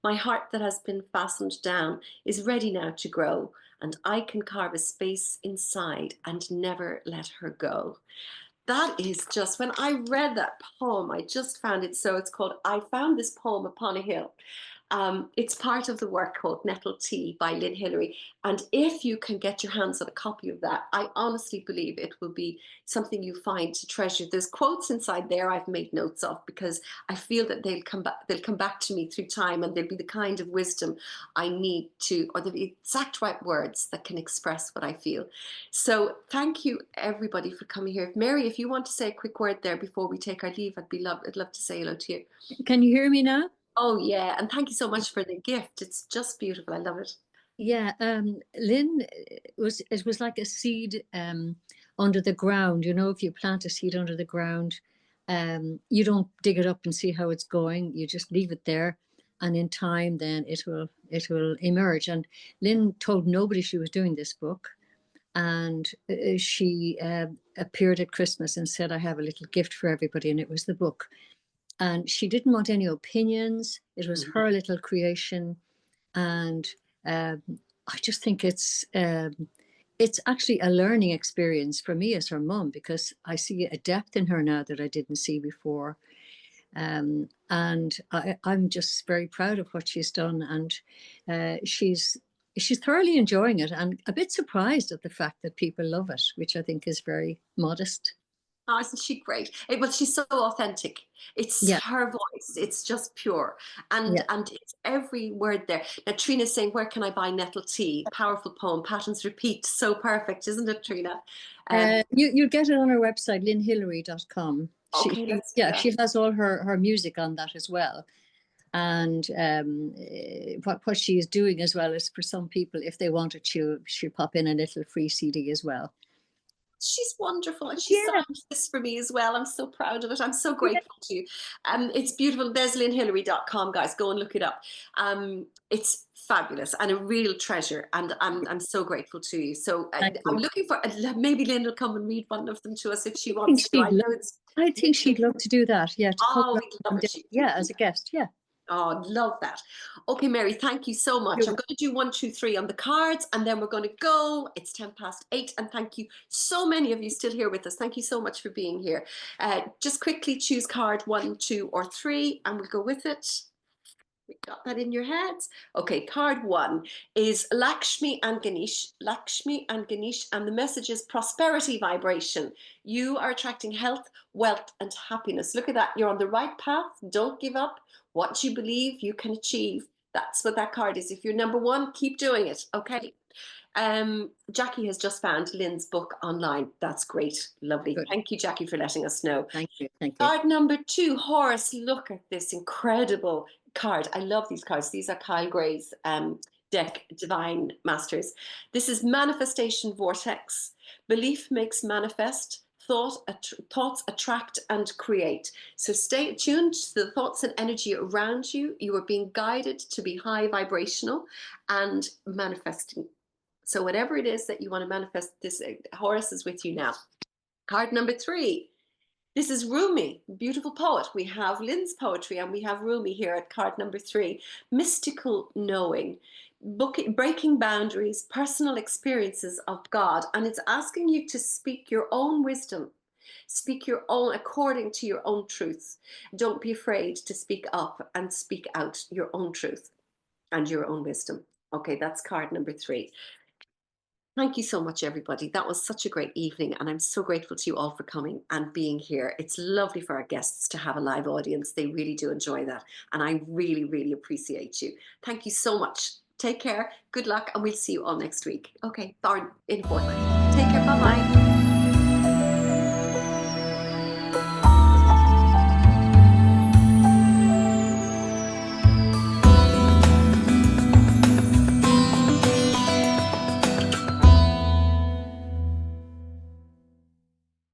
Speaker 1: My heart that has been fastened down is ready now to grow, and I can carve a space inside and never let her go. That is just, when I read that poem, I just found it so, it's called I Found This Poem Upon a Hill. It's part of the work called Nettle Tea by Lynn Hillary. And if you can get your hands on a copy of that, I honestly believe it will be something you find to treasure. There's quotes inside there I've made notes of because I feel that they'll come back to me through time, and they'll be the kind of wisdom I need to, or the exact right words that can express what I feel. So thank you everybody for coming here. Mary, if you want to say a quick word there before we take our leave, I'd love to say hello to you.
Speaker 2: Can you hear me now?
Speaker 1: Oh yeah, and thank you so much for the gift. It's just beautiful. I love it.
Speaker 2: Yeah, Lynn, it was like a seed under the ground. You know, if you plant a seed under the ground, you don't dig it up and see how it's going. You just leave it there, and in time, then it will emerge. And Lynn told nobody she was doing this book, and she appeared at Christmas and said, "I have a little gift for everybody," and it was the book. And she didn't want any opinions. It was
Speaker 1: Mhm.
Speaker 2: her little creation, and um, I just think it's actually a learning experience for me as her mum, because I see a depth in her now that I didn't see before, and I'm just very proud of what she's done, and she's thoroughly enjoying it, and a bit surprised at the fact that people love it, which I think is very modest.
Speaker 1: Oh, isn't she great? Well, she's so authentic. It's
Speaker 2: Yeah,
Speaker 1: her voice. It's just pure,
Speaker 2: yeah.
Speaker 1: and it's every word there. Now, Trina's saying, "Where can I buy Nettle Tea?" Powerful poem. Patterns repeat. So perfect, isn't it, Trina?
Speaker 2: You get it on her website, lynhillary.com.
Speaker 1: Okay,
Speaker 2: She
Speaker 1: let's do
Speaker 2: yeah,
Speaker 1: that.
Speaker 2: she has all her music on that as well. And what she is doing as well is, for some people, if they want it, she'll pop in a little free CD as well.
Speaker 1: She's wonderful, and she
Speaker 2: Yeah,
Speaker 1: signed this for me as well. I'm so proud of it. I'm so
Speaker 2: yeah.
Speaker 1: grateful to you. It's beautiful. There's lynhillary.com, guys. Go and look it up. It's fabulous and a real treasure, and I'm so grateful to you. So
Speaker 2: Thank you.
Speaker 1: I'm looking for, maybe Lynn will come and read one of them to us if she
Speaker 2: I think
Speaker 1: wants to. I
Speaker 2: she'd love,
Speaker 1: know it's
Speaker 2: I think she'd love to do that. Yeah, to come
Speaker 1: oh,
Speaker 2: around
Speaker 1: we'd love
Speaker 2: one
Speaker 1: it.
Speaker 2: day. Yeah, as a guest. Yeah.
Speaker 1: Oh, love that. Okay, Mary, thank you so much. I'm
Speaker 2: You're
Speaker 1: going to do 1, 2, 3 on the cards, and then we're going to go. It's 8:10, and thank you so many of you still here with us. Thank you so much for being here. Just quickly choose card 1, 2, or 3, and we'll go with it. We got that in your heads. Okay, card 1 is Lakshmi and Ganesh. Lakshmi and Ganesh, and the message is prosperity vibration. You are attracting health, wealth, and happiness. Look at that. You're on the right path. Don't give up. What you believe, you can achieve. That's what that card is. If you're number 1, keep doing it. Okay. Jackie has just found Lynn's book online. That's great. Lovely.
Speaker 2: good.
Speaker 1: Thank you, Jackie, for letting us know.
Speaker 2: Thank you. Thank you.
Speaker 1: Card number 2, Horace, look at this incredible card. I love these cards. These are Kyle Gray's deck, Divine Masters. This is Manifestation Vortex. Belief makes manifest. Thoughts attract and create. So stay attuned to the thoughts and energy around you. You are being guided to be high vibrational and manifesting. So whatever it is that you want to manifest, this Horace is with you now. Card number 3. This is Rumi, beautiful poet. We have Lynn's poetry, and we have Rumi here at card number 3. Mystical knowing, breaking boundaries, personal experiences of God. And it's asking you to speak your own wisdom, speak your own according to your own truth. Don't be afraid to speak up and speak out your own truth and your own wisdom. Okay, that's card number 3. Thank you so much, everybody. That was such a great evening, and I'm so grateful to you all for coming and being here. It's lovely for our guests to have a live audience. They really do enjoy that, and I really, really appreciate you. Thank you so much. Take care, good luck, and we'll see you all next week. Okay, or in a fortnight. Take care, bye bye.